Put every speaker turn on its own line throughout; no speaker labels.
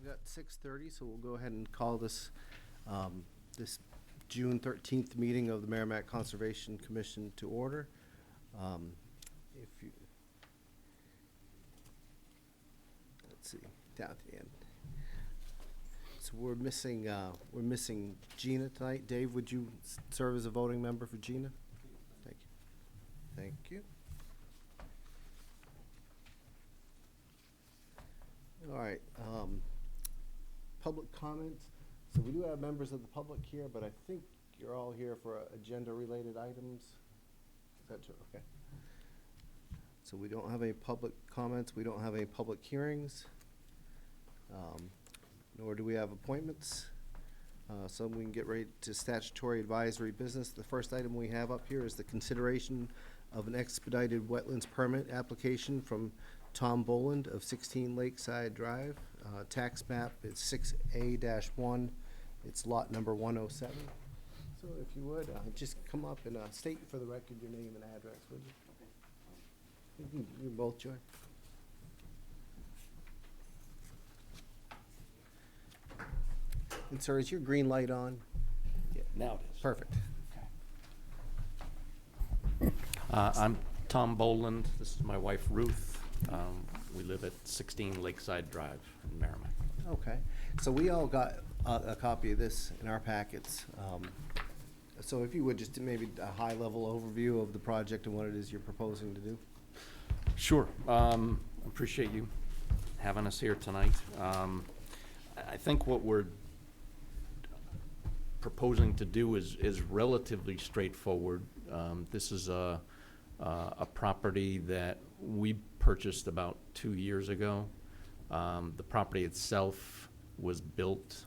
I've got 6:30, so we'll go ahead and call this this June 13th meeting of the Merrimack Conservation Commission to order. If you let's see, down at the end. So we're missing Gina tonight. Dave, would you serve as a voting member for Gina? Thank you. Thank you. All right. Public comments. So we do have members of the public here, but I think you're all here for agenda-related items. Is that true? Okay. So we don't have any public comments. We don't have any public hearings. Nor do we have appointments. So we can get right to statutory advisory business. The first item we have up here is the consideration of an expedited wetlands permit application from Tom Boland of 16 Lakeside Drive. Tax map is 6A-1. It's lot number 107. So if you would, just come up and state for the record your name and address, would you? You both, Joy. And sir, is your green light on?
Yeah, now it is.
Perfect.
I'm Tom Boland. This is my wife, Ruth. We live at 16 Lakeside Drive in Merrimack.
Okay. So we all got a copy of this in our packets. So if you would, just maybe a high-level overview of the project and what it is you're proposing to do.
Sure. Appreciate you having us here tonight. I think what we're proposing to do is relatively straightforward. This is a property that we purchased about 2 years ago. The property itself was built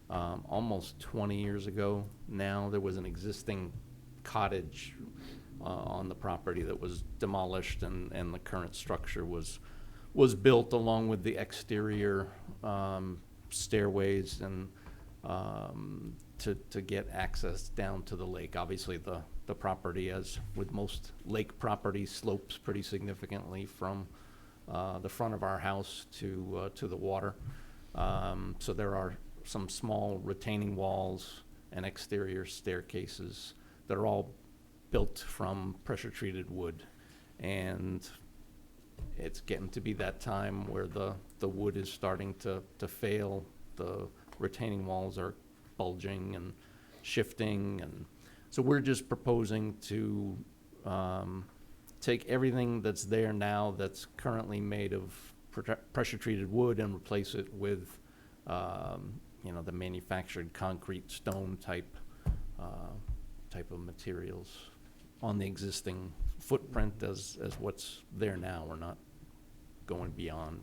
almost 20 years ago now. There was an existing cottage on the property that was demolished, and the current structure was built along with the exterior stairways and to get access down to the lake. Obviously the property, as with most lake properties, slopes pretty significantly from the front of our house to the water. So there are some small retaining walls and exterior staircases that are all built from pressure-treated wood. And it's getting to be that time where the wood is starting to fail. The retaining walls are bulging and shifting, and so we're just proposing to take everything that's there now that's currently made of pressure-treated wood and replace it with the manufactured concrete stone type of materials on the existing footprint as what's there now. We're not going beyond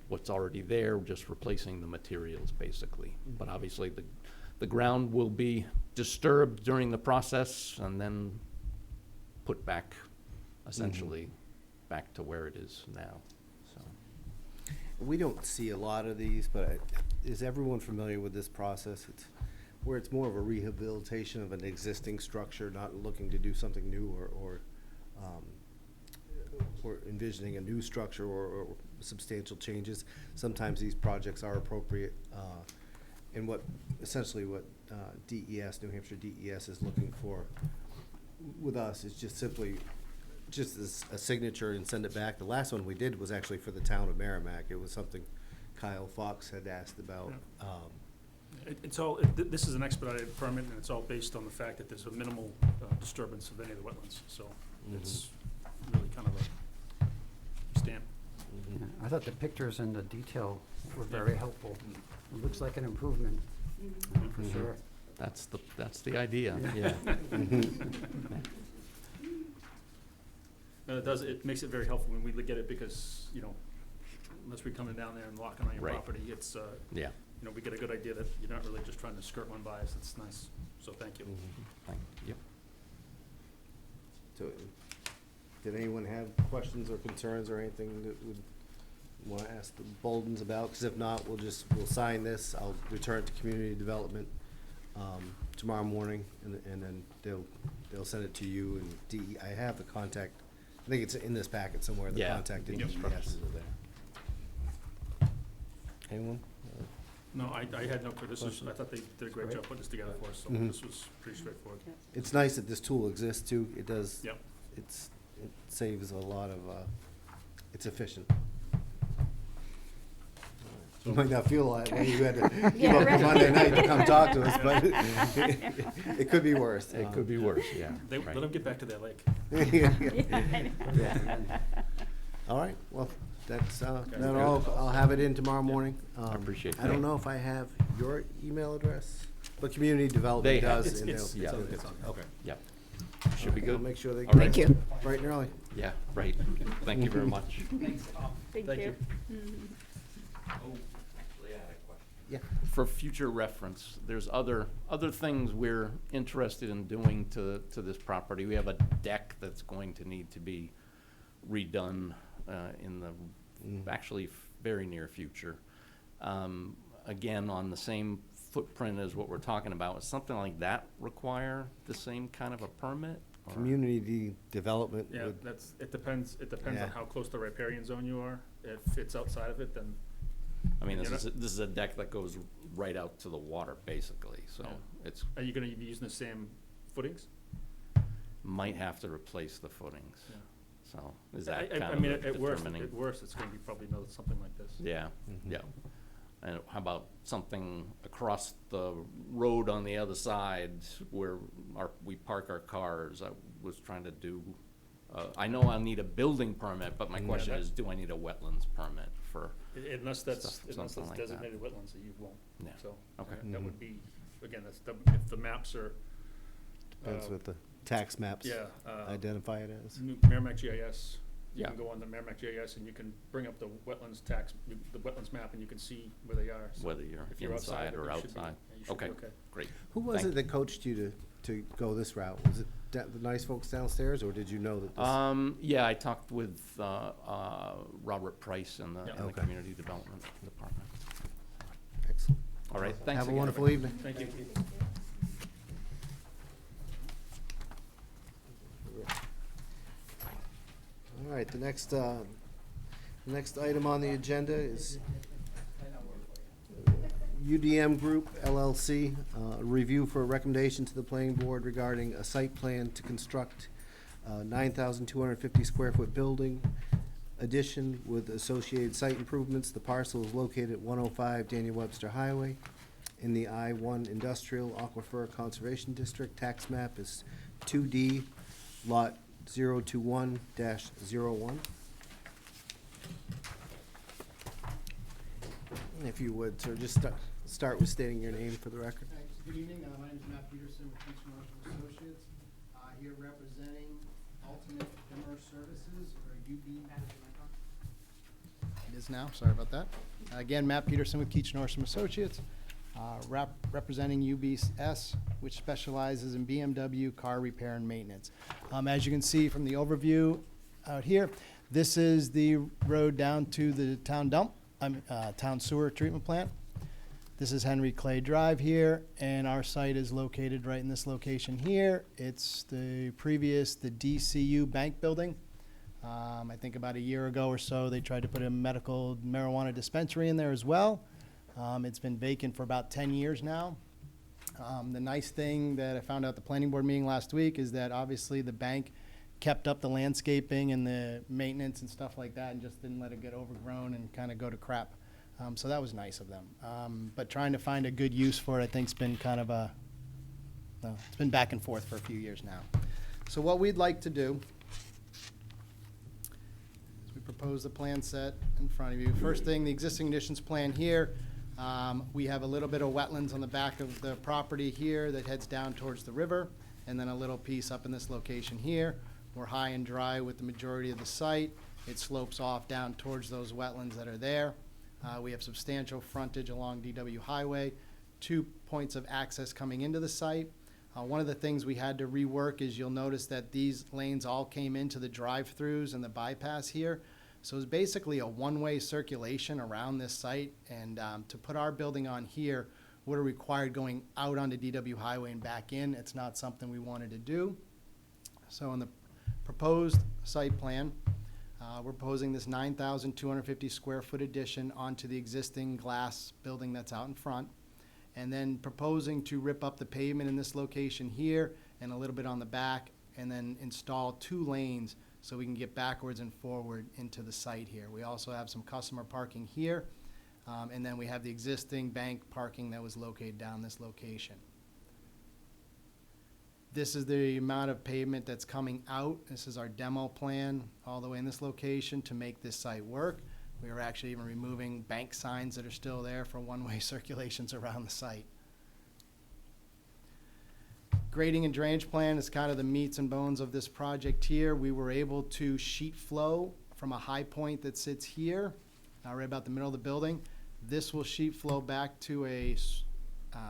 what's already there, just replacing the materials basically. Mm-hmm. But obviously the ground will be disturbed during the process and then put back essentially back to where it is now. So
we don't see a lot of these, but is everyone familiar with this process? It's where it's more of a rehabilitation of an existing structure, not looking to do something new or envisioning a new structure or substantial changes. Sometimes these projects are appropriate, and what DES, New Hampshire DES, is looking for with us is just simply as a signature and send it back. The last one we did was actually for the town of Merrimack. It was something Kyle Fox had asked about.
Yeah. This is an expedited permit, and it's all based on the fact that there's a minimal disturbance of any of the wetlands. So it's really kind of a stamp.
Yeah, I thought the pictures and the detail were very helpful. It looks like an improvement, for sure.
That's the idea. Yeah.
It makes it very helpful when we look at it because, unless we're coming down there and walking on your property, it's, we get a good idea that you're not really just trying to skirt one by us. It's nice. So thank you.
Yep.
So, did anyone have questions or concerns or anything that would want to ask the Boldens about? Because if not, we'll sign this. I'll return it to community development tomorrow morning, and then they'll send it to you. And I have the contact. I think it's in this packet somewhere. The contact details are there. Anyone?
No, I had no clue. I thought they did a great
Great.
job putting this together for us, so
Mhm.
this was pretty straightforward.
It's nice that this tool exists too. It does.
Yep.
It saves a lot of, it's efficient. You might not feel that way. You had to give
Yeah,
up
right.
Monday night to come talk to us, but it could be worse.
It could be worse, yeah.
They,
right.
let them get back to their lake.
All right, well, that's, that
Good.
all. I'll have it in tomorrow morning.
I appreciate
I don't
that.
know if I have your email address, but community development
They have
does.
it.
and
It's
they'll-
on there.
Okay.
Yep. Should be
I'll
good.
make sure they.
All right.
Thank you.
Bright and early.
Yeah, right. Thank you very much.
Thank you.
Yeah.
For future reference, there's other things we're interested in doing to this property. We have a deck that's going to need to be redone in the actually very near future. Again, on the same footprint as what we're talking about, would something like that require the same kind of a permit? or-
Community development
Yeah,
would,
it depends
Yeah.
on how close the riparian zone you are. If it's outside of it, then,
I mean,
You
this
know-
is a deck that goes right out to the water, basically, so
Yeah.
it's,
are you gonna be using the same footings?
might have to replace the footings.
Yeah.
So is
I
that kind
mean,
of
at worst,
determining?
it's gonna be probably another, something like this.
Yeah,
Mhm.
yeah. And how about something across the road on the other side where we park our cars? I was trying to do, I know I'll need a building permit, but my
Yeah,
question
that-
is, do I need a wetlands permit for,
Unless
Something
that's
like that.
designated wetlands, that you won't,
yeah,
so.
okay.
That
Mhm.
would be, again, if the maps are.
depends
uh,
what the tax maps
Yeah,
identify it as.
Merrimack GIS, you
Yeah.
can go on the Merrimack GIS and you can bring up the wetlands the wetlands map and you can see where they are. So
Whether you're
if you're
inside
of
or
it, you should be-
outside.
yeah, you should be
Okay. Great.
Who was
Thank
it that coached you to go this route? Was it the nice folks downstairs, or did you know that this?
Yeah, I talked with Robert Price in the
Yeah.
Okay.
Community Development Department.
Excellent.
All right, thanks
Have a
again.
wonderful evening.
Thank you.
All right, the next item on the agenda is UDM Group LLC, review for a recommendation to the planning board regarding a site plan to construct 9,250 square foot building addition with associated site improvements. The parcel is located at 105 Daniel Webster Highway in the I-1 Industrial Aquifer Conservation District. Tax map is 2D, lot 021-01. If you would, sir, just start with stating your name for the record.
Thanks. Good evening. My name is Matt Peterson with Keach Marshall Associates. Here representing Ultimate Dimmer Services, or UB. It is now. Sorry about that. Again, Matt Peterson with Keach Norsham Associates, representing UBS, which specializes in BMW car repair and maintenance. As you can see from the overview out here, this is the road down to the town dump, town sewer treatment plant. This is Henry Clay Drive here, and our site is located right in this location here. It's the DCU bank building. I think about a year ago or so, they tried to put a medical marijuana dispensary in there as well. It's been vacant for about 10 years now. The nice thing that I found out at the planning board meeting last week is that obviously the bank kept up the landscaping and the maintenance and stuff like that and just didn't let it get overgrown and kind of go to crap. So that was nice of them. But trying to find a good use for it, I think, has been kind of it's been back and forth for a few years now. So what we'd like to do is we propose the plan set in front of you. First thing, the existing conditions plan here. We have a little bit of wetlands on the back of the property here that heads down towards the river, and then a little piece up in this location here. We're high and dry with the majority of the site. It slopes off down towards those wetlands that are there. We have substantial frontage along DW Highway, 2 points of access coming into the site. One of the things we had to rework is you'll notice that these lanes all came into the drive-throughs and the bypass here. So it's basically a one-way circulation around this site, and to put our building on here would have required going out onto DW Highway and back in. It's not something we wanted to do. So in the proposed site plan, We're proposing this 9,250 square foot addition onto the existing glass building that's out in front, and then proposing to rip up the pavement in this location here and a little bit on the back, and then install 2 lanes so we can get backwards and forward into the site here. We also have some customer parking here, and then we have the existing bank parking that was located down this location. This is the amount of pavement that's coming out. This is our demo plan all the way in this location to make this site work. We are actually even removing bank signs that are still there for one-way circulations around the site. Grading and drainage plan is kind of the meats and bones of this project here. We were able to sheet flow from a high point that sits here, right about the middle of the building. This will sheet flow back to a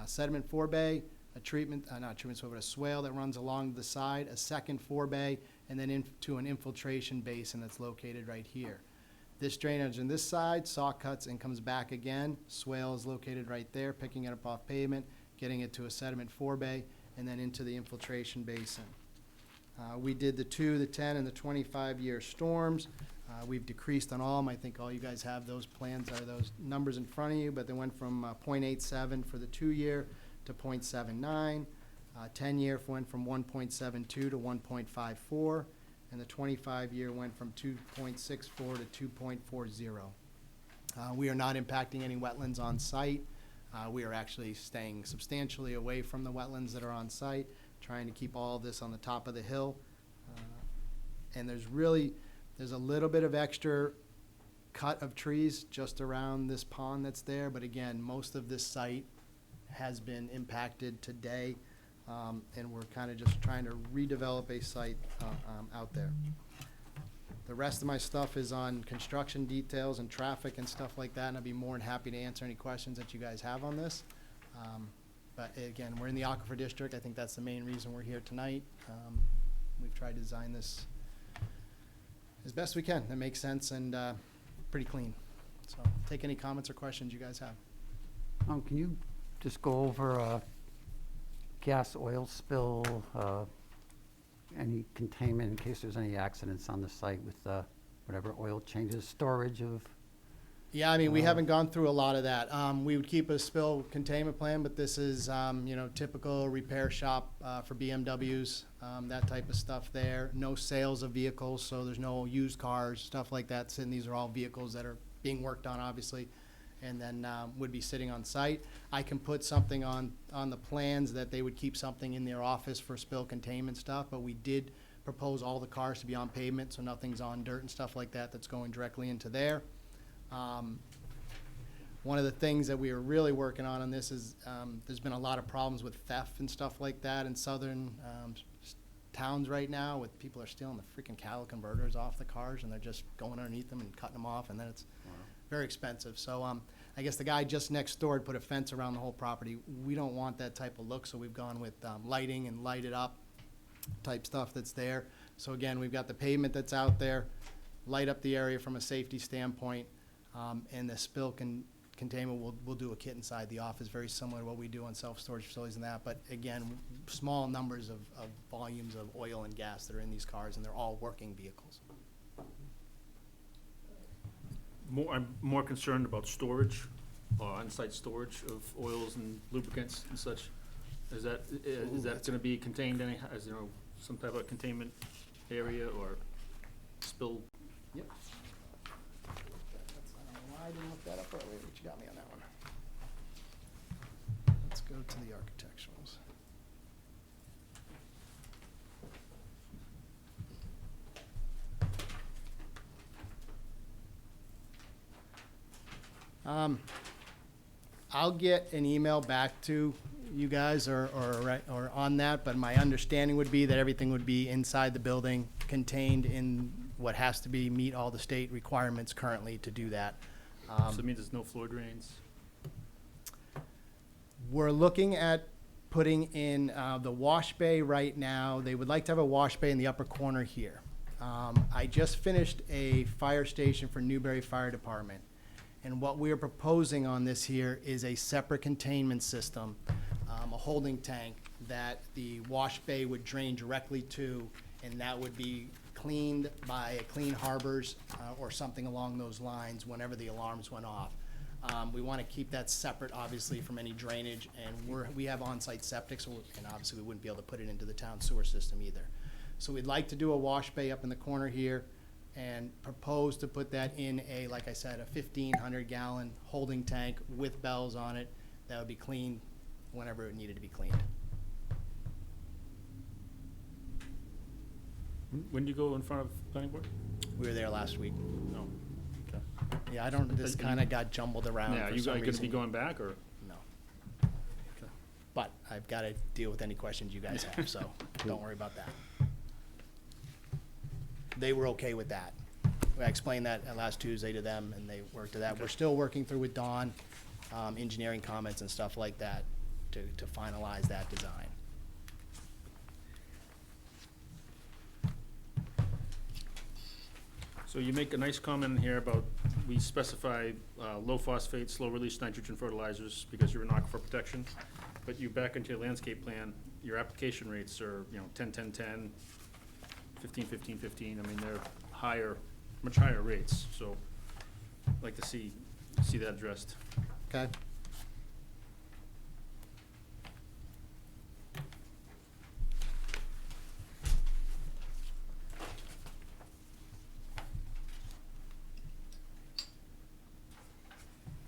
sediment forebay, a a swale that runs along the side, a second forebay, and then into an infiltration basin that's located right here. This drainage on this side saw cuts and comes back again. Swale is located right there, picking it up off pavement, getting it to a sediment forebay, and then into the infiltration basin. We did the 2, the 10, and the 25-year storms. We've decreased on all of them. I think all you guys have those plans or those numbers in front of you, but they went from 0.87 for the 2-year to 0.79. 10-year went from 1.72 to 1.54, and the 25-year went from 2.64 to 2.40. We are not impacting any wetlands on site. We are actually staying substantially away from the wetlands that are on site, trying to keep all of this on the top of the hill. And there's a little bit of extra cut of trees just around this pond that's there, but again, most of this site has been impacted today, and we're kind of just trying to redevelop a site out there. The rest of my stuff is on construction details and traffic and stuff like that, and I'd be more than happy to answer any questions that you guys have on this. But again, we're in the Aquifer District. I think that's the main reason we're here tonight. We've tried to design this as best we can. That makes sense and pretty clean. So take any comments or questions you guys have.
Can you just go over gas oil spill, any containment in case there's any accidents on the site with whatever oil changes, storage of?
Yeah, I mean, we haven't gone through a lot of that. We would keep a spill containment plan, but this is, typical repair shop for BMWs, that type of stuff there. No sales of vehicles, so there's no used cars, stuff like that. And these are all vehicles that are being worked on, obviously, and then would be sitting on site. I can put something on the plans that they would keep something in their office for spill containment stuff, but we did propose all the cars to be on pavement, so nothing's on dirt and stuff like that that's going directly into there. One of the things that we are really working on this is there's been a lot of problems with theft and stuff like that in southern towns right now, with people are stealing the freaking cattle converters off the cars, and they're just going underneath them and cutting them off, and then it's very expensive. So I guess the guy just next door had put a fence around the whole property. We don't want that type of look, so we've gone with lighting and lighted up type stuff that's there. So again, we've got the pavement that's out there, light up the area from a safety standpoint, and the spill containment, we'll do a kit inside the office, very similar to what we do on self-storage facilities and that. But again, small numbers of volumes of oil and gas that are in these cars, and they're all working vehicles.
I'm more concerned about storage, on-site storage of oils and lubricants and such. Is that gonna be contained as some type of containment area or spill?
Yep. I don't know why I didn't look that up earlier, but you got me on that one. Let's go to the architecturals. I'll get an email back to you guys or on that, but my understanding would be that everything would be inside the building, contained in what has to be, meet all the state requirements currently to do that.
So it means there's no floor drains?
We're looking at putting in the wash bay right now. They would like to have a wash bay in the upper corner here. I just finished a fire station for Newbury Fire Department. And what we're proposing on this here is a separate containment system, a holding tank that the wash bay would drain directly to, and that would be cleaned by a Clean Harbors or something along those lines whenever the alarms went off. We want to keep that separate, obviously, from any drainage, and we have on-site septic, so and obviously we wouldn't be able to put it into the town sewer system either. So we'd like to do a wash bay up in the corner here and propose to put that in a, like I said, a 1,500-gallon holding tank with bells on it that would be cleaned whenever it needed to be cleaned.
When do you go in front of planning board?
We were there last week.
No. Okay.
Yeah, I don't, this kind of got jumbled around
Yeah,
for
you
some
gonna be
reason.
going back, or?
No.
Okay.
But I've got to deal with any questions you guys have, so don't worry about that. They were okay with that. I explained that last Tuesday to them, and they worked to that. We're still working through with Dawn, engineering comments and stuff like that to finalize that design.
So you make a nice comment in here about, we specify low phosphate, slow release nitrogen fertilizers because you're in aquifer protection, but you back into your landscape plan, your application rates are, 10, 10, 10, 15, 15, 15. I mean, they're higher, much higher rates, so I'd like to see that addressed.
Okay?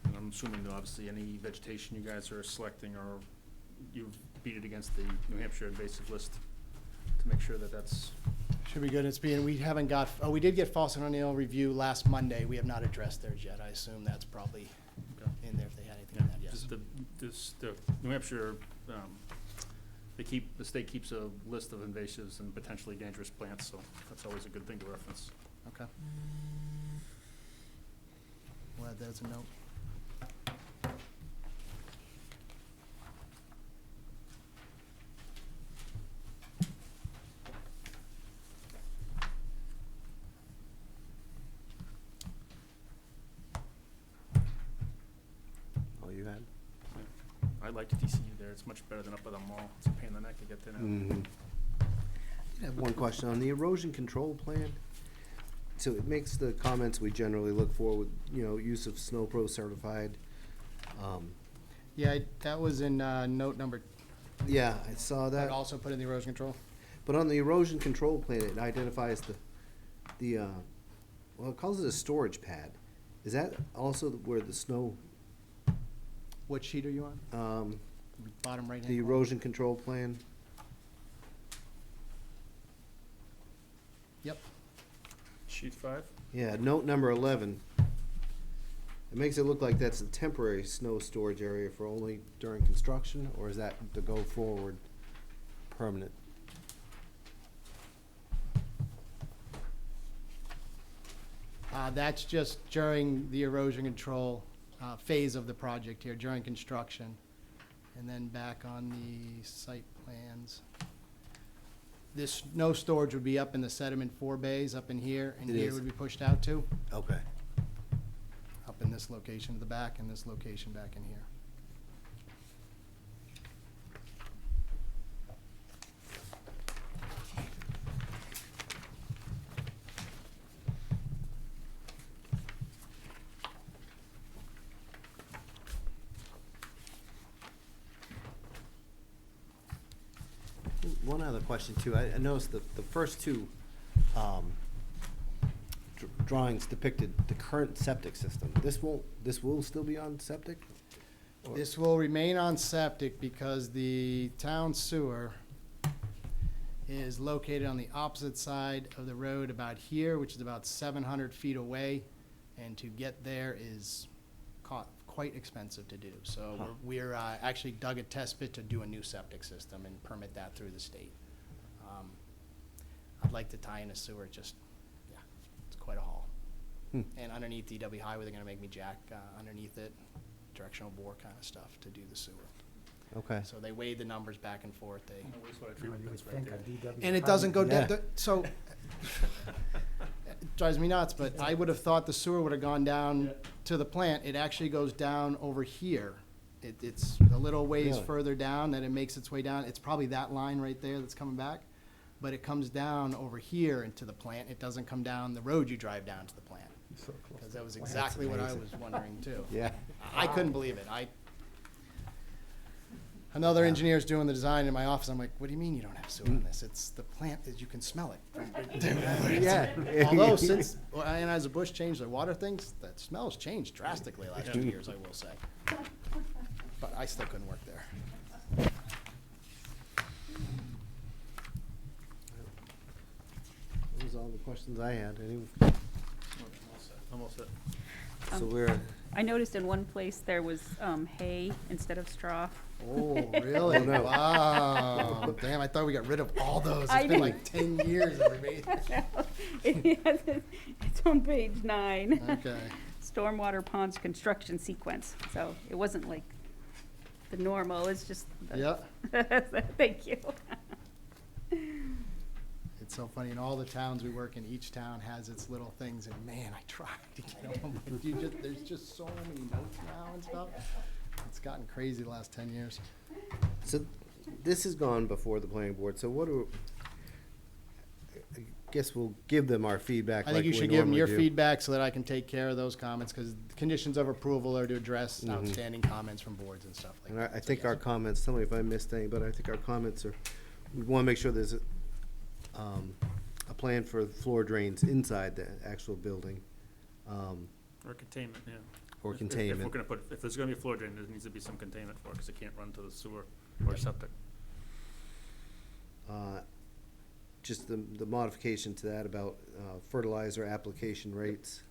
And I'm assuming that obviously any vegetation you guys are selecting, or you've beat it against the New Hampshire invasive list to make sure that that's,
Should be good. It's being, we haven't got, we did get Fawcett O'Neill review last Monday. We have not addressed theirs yet. I assume that's probably
okay.
in there if they had anything in that, yes.
Just the New Hampshire, the state keeps a list of invasives and potentially dangerous plants, so that's always a good thing to reference.
Okay. Well, there's a note.
All you had?
I liked TCU there, it's much better than up by the mall, it's a pain in the neck to get there now.
Mhm. I have one question on the erosion control plan. So it makes the comments we generally look for with, use of Snow Pro certified.
Yeah, that was in note number,
Yeah, I saw
that
that.
also put in the erosion control.
But on the erosion control plan, it identifies well, it calls it a storage pad. Is that also where the snow,
What sheet are you on? Bottom right hand.
the erosion control plan?
Yep.
Sheet 5?
Yeah, note number 11. It makes it look like that's a temporary snow storage area for only during construction, or is that to go forward permanent?
That's just during the erosion control phase of the project here, during construction. And then back on the site plans. This snow storage would be up in the sediment 4 bays, up in here, and
It
here
is.
would be pushed out to,
Okay.
up in this location to the back, and this location back in here.
One other question too. I noticed the first two drawings depicted the current septic system. This will still be on septic? Or-
This will remain on septic because the town sewer is located on the opposite side of the road about here, which is about 700 feet away. And to get there is quite expensive to do. So
Huh.
we're actually dug a test pit to do a new septic system and permit that through the state. I'd like to tie in a sewer, just, yeah, it's quite a haul.
Hmm.
And underneath DW Highway, they're gonna make me jack underneath it, directional bore kind of stuff to do the sewer.
Okay.
So they weighed the numbers back and forth,
No wastewater
You
treatment
would
plants right
think
there.
a DW.
and it doesn't go
Yeah.
down, so, it drives me nuts, but I would have thought the sewer would have gone down
Yeah.
to the plant. It actually goes down over here. It's a little ways
Really?
further down that it makes its way down. It's probably that line right there that's coming back. but it comes down over here into the plant. It doesn't come down the road you drive down to the plant. Because that was exactly what I was wondering too.
Yeah.
I couldn't believe it. Another engineer's doing the design in my office. I'm like, what do you mean you don't have sewer in this? It's the plant, you can smell it.
Yeah.
Although since Anheuser-Busch changed their water things, that smell's changed drastically last 2 years, I will say. But I still couldn't work there.
Those are all the questions I had.
I'm all set.
So we're,
I noticed in one place there was hay instead of straw.
Oh, really?
Oh, no.
Wow. Damn, I thought we got rid of all those.
I
It's been
didn't-
like 10 years that we made it.
It's on page 9.
Okay.
Stormwater ponds construction sequence. So it wasn't like the normal, it's just.
Yeah.
Thank you.
It's so funny. In all the towns we work in, each town has its little things, and man, I tried to get them, but there's just so many notes now and stuff. It's gotten crazy the last 10 years.
so this has gone before the planning board, so what do, I guess we'll give them our feedback
I
like
think you
we
should give them
normally
your
do.
feedback so that I can take care of those comments, because conditions of approval are to address
Mhm.
outstanding comments from boards and stuff like
And
that.
I
So,
think
yes.
our comments, tell me if I missed any, but I think our comments are, we want to make sure there's a plan for floor drains inside the actual building.
Or containment, yeah.
Or
If we're
containment.
gonna put, if there's gonna be a floor drain, there needs to be some containment for it, because it can't run to the sewer or septic.
Just the modification to that about fertilizer application rates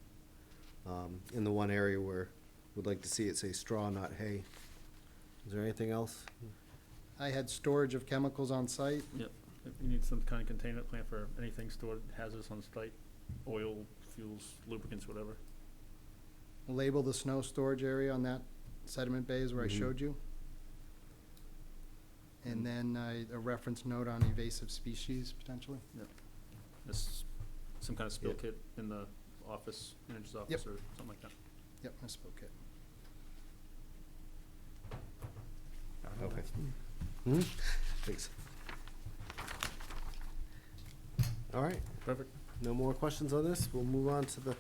in the one area where we'd like to see it say straw, not hay. Is there anything else?
I had storage of chemicals on site.
Yep. You need some kind of containment plan for anything stored hazardous on site, oil, fuels, lubricants, whatever.
Label the snow storage area on that sediment bays where I
Mhm.
showed you. And then a reference note on invasive species potentially.
This, some kind of spill
Yep.
kit in the office, manager's office or something like that.
Yep, I spoke it.
Okay. Hmm? Thanks. All right,
Perfect.
no more questions on this. We'll move on to the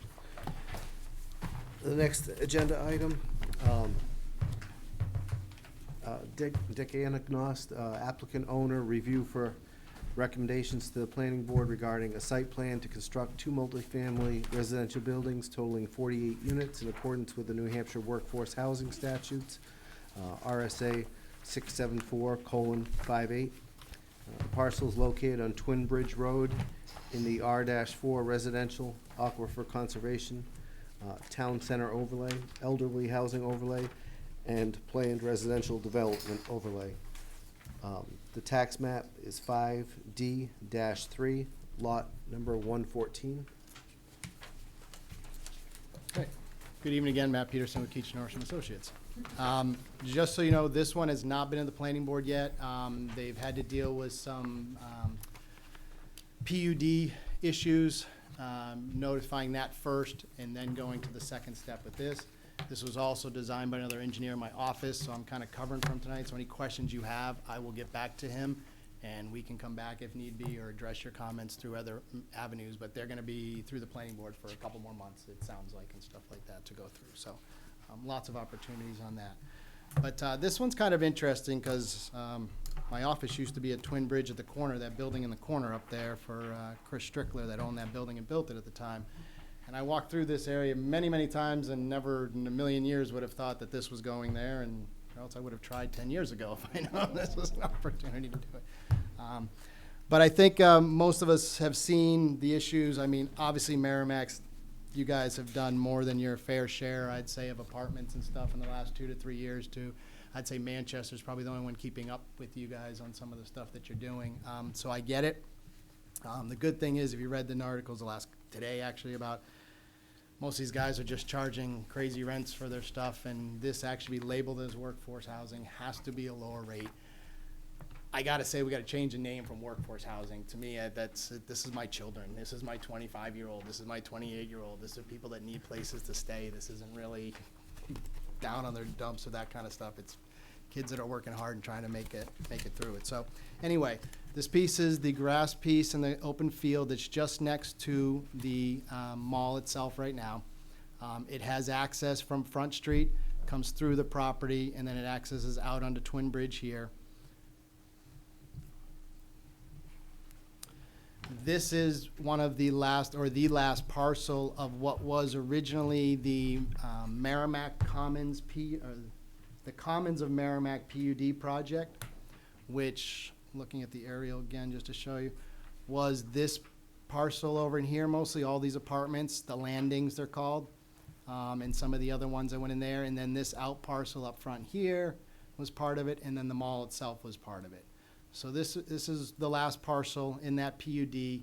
next agenda item. Dick Anagnost, applicant owner, review for recommendations to the planning board regarding a site plan to construct 2 multifamily residential buildings totaling 48 units in accordance with the New Hampshire Workforce Housing Statutes, RSA 674:58. The parcel is located on Twin Bridge Road in the R-4 Residential Aquifer Conservation, Town Center Overlay, Elderly Housing Overlay, and Planned Residential Development Overlay. The tax map is 5D-3, lot number 114.
Okay. Good evening again, Matt Peterson with Keach Norris and Associates. Just so you know, this one has not been in the planning board yet. They've had to deal with some PUD issues, notifying that first and then going to the second step with this. This was also designed by another engineer in my office, so I'm kind of covering from tonight. So any questions you have, I will get back to him, and we can come back if need be or address your comments through other avenues. But they're going to be through the planning board for a couple more months, it sounds like, and stuff like that to go through. So lots of opportunities on that. But this one's kind of interesting because my office used to be at Twin Bridge at the corner, that building in the corner up there for Chris Strickler that owned that building and built it at the time. And I walked through this area many, many times and never in a million years would have thought that this was going there, and or else I would have tried 10 years ago if I known this was an opportunity to do it. But I think most of us have seen the issues. I mean, obviously Merrimack's, you guys have done more than your fair share, I'd say, of apartments and stuff in the last 2 to 3 years too. I'd say Manchester's probably the only one keeping up with you guys on some of the stuff that you're doing. So I get it. The good thing is, if you read the articles today actually about most of these guys are just charging crazy rents for their stuff, and this actually be labeled as workforce housing has to be a lower rate. I gotta say, we gotta change the name from workforce housing. To me, this is my children. This is my 25-year-old. This is my 28-year-old. This are people that need places to stay. This isn't really down on their dumps or that kind of stuff. It's kids that are working hard and trying to make it through it. So anyway, this piece is the grass piece in the open field that's just next to the mall itself right now. It has access from Front Street, comes through the property, and then it accesses out onto Twin Bridge here. This is one of the last, or the last parcel of what was originally the Merrimack Commons the Commons of Merrimack PUD project, which, looking at the aerial again just to show you, was this parcel over in here, mostly all these apartments, the landings they're called, and some of the other ones that went in there, and then this out parcel up front here was part of it, and then the mall itself was part of it. So this is the last parcel in that PUD.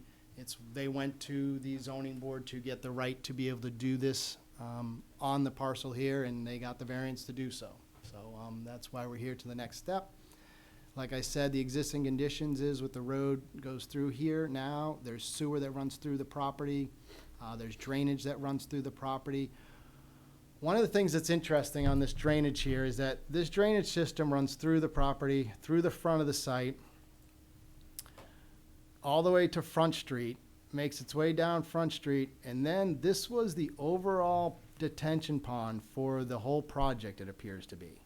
They went to the zoning board to get the right to be able to do this on the parcel here, and they got the variance to do so. So that's why we're here to the next step. Like I said, the existing conditions is with the road goes through here now. There's sewer that runs through the property. There's drainage that runs through the property. One of the things that's interesting on this drainage here is that this drainage system runs through the property, through the front of the site, all the way to Front Street, makes its way down Front Street, and then this was the overall detention pond for the whole project, it appears to be.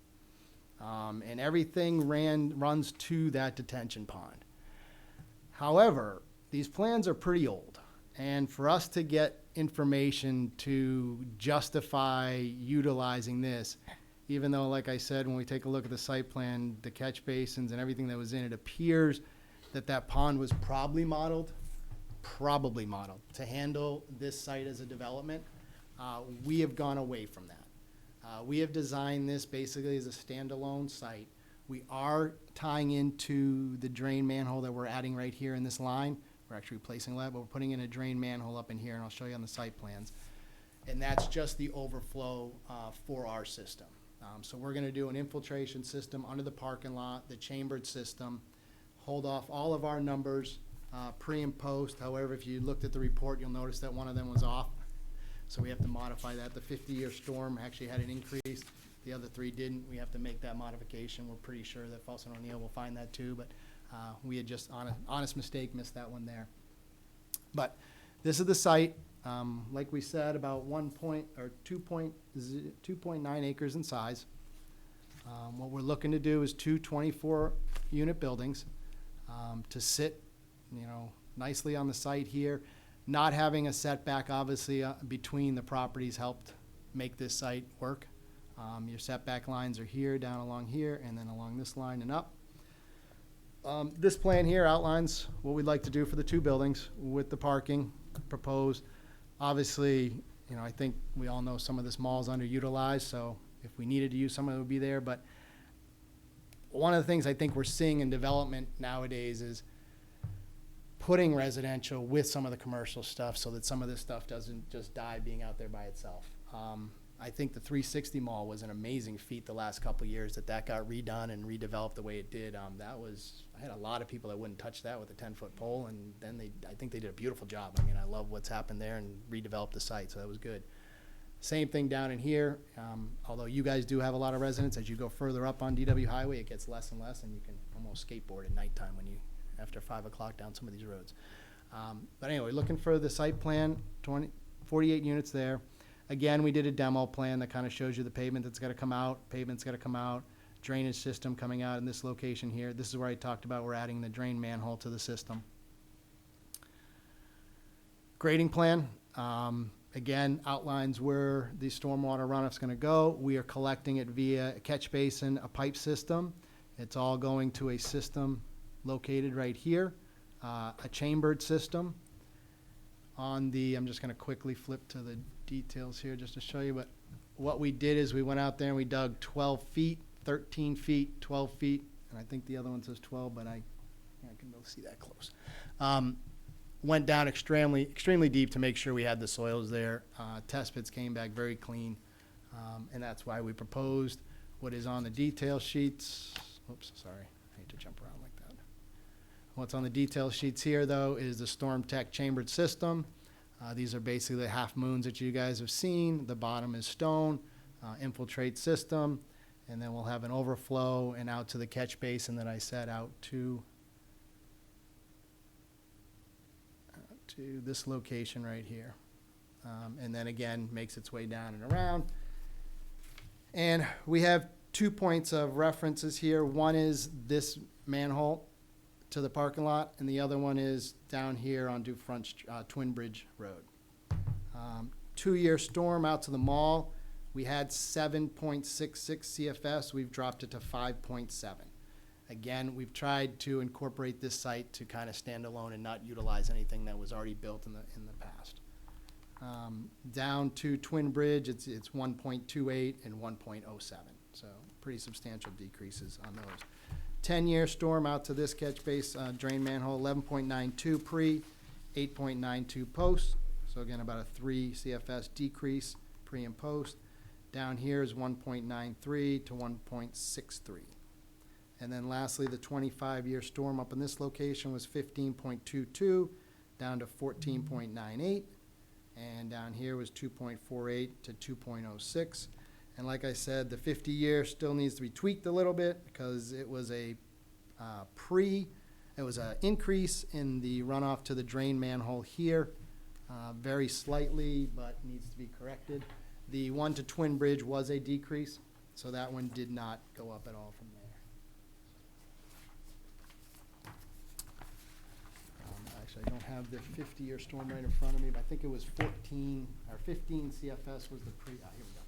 And everything runs to that detention pond. However, these plans are pretty old, and for us to get information to justify utilizing this, even though, like I said, when we take a look at the site plan, the catch basins and everything that was in it, appears that that pond was probably modeled to handle this site as a development. We have gone away from that. We have designed this basically as a standalone site. We are tying into the drain manhole that we're adding right here in this line. We're actually replacing that, but we're putting in a drain manhole up in here, and I'll show you on the site plans. And that's just the overflow for our system. So we're gonna do an infiltration system under the parking lot, the chambered system, hold off all of our numbers, pre and post. However, if you looked at the report, you'll notice that one of them was off. So we have to modify that. The 50-year storm actually had an increase. The other three didn't. We have to make that modification. We're pretty sure that Fulton O'Neill will find that too, but we had just, on an honest mistake, missed that one there. But this is the site. Like we said, about 2.9 acres in size. What we're looking to do is two 24-unit buildings to sit, nicely on the site here. Not having a setback, obviously, between the properties helped make this site work. Your setback lines are here, down along here, and then along this line and up. This plan here outlines what we'd like to do for the two buildings with the parking proposed. Obviously, I think we all know some of this mall is underutilized, so if we needed to use some of it, would be there. But one of the things I think we're seeing in development nowadays is putting residential with some of the commercial stuff so that some of this stuff doesn't just die being out there by itself. I think the 360 Mall was an amazing feat the last couple of years that got redone and redeveloped the way it did. I had a lot of people that wouldn't touch that with a 10-foot pole, and then I think they did a beautiful job. I mean, I love what's happened there and redeveloped the site, so that was good. Same thing down in here. Although you guys do have a lot of residents, as you go further up on DW Highway, it gets less and less, and you can almost skateboard at nighttime after 5 o'clock down some of these roads. But anyway, looking for the site plan, 48 units there. Again, we did a demo plan that kind of shows you the pavement that's got to come out, drainage system coming out in this location here. This is where I talked about we're adding the drain manhole to the system. Grading plan, again, outlines where the stormwater runoff's going to go. We are collecting it via a catch basin, a pipe system. It's all going to a system located right here, a chambered system. I'm just going to quickly flip to the details here just to show you, but what we did is we went out there and we dug 12 feet, 13 feet, 12 feet, and I think the other one says 12, but I can really see that close. Went down extremely deep to make sure we had the soils there. Test pits came back very clean, and that's why we proposed what is on the detail sheets. Oops, sorry, I hate to jump around like that. What's on the detail sheets here, though, is the Storm Tech chambered system. These are basically the half moons that you guys have seen. The bottom is stone, infiltrate system, And then we'll have an overflow and out to the catch basin that I set out to this location right here. And then again, makes its way down and around. And we have 2 points of references here. One is this manhole to the parking lot, and the other one is down here on Twin Bridge Road. 2-year storm out to the mall. We had 7.66 CFS. We've dropped it to 5.7. Again, we've tried to incorporate this site to kind of stand alone and not utilize anything that was already built in the past. Down to Twin Bridge, it's 1.28 and 1.07. So pretty substantial decreases on those. 10-year storm out to this catch base drain manhole, 11.92 pre, 8.92 post. So again, about a 3 CFS decrease pre and post. Down here is 1.93 to 1.63. And then lastly, the 25-year storm up in this location was 15.22 down to 14.98. And down here was 2.48 to 2.06. And like I said, the 50-year still needs to be tweaked a little bit because it was an increase in the runoff to the drain manhole here, very slightly, but needs to be corrected. The one to Twin Bridge was a decrease, so that one did not go up at all from there. Actually, I don't have the 50-year storm right in front of me, but I think it was 15 CFS was the pre, here we go.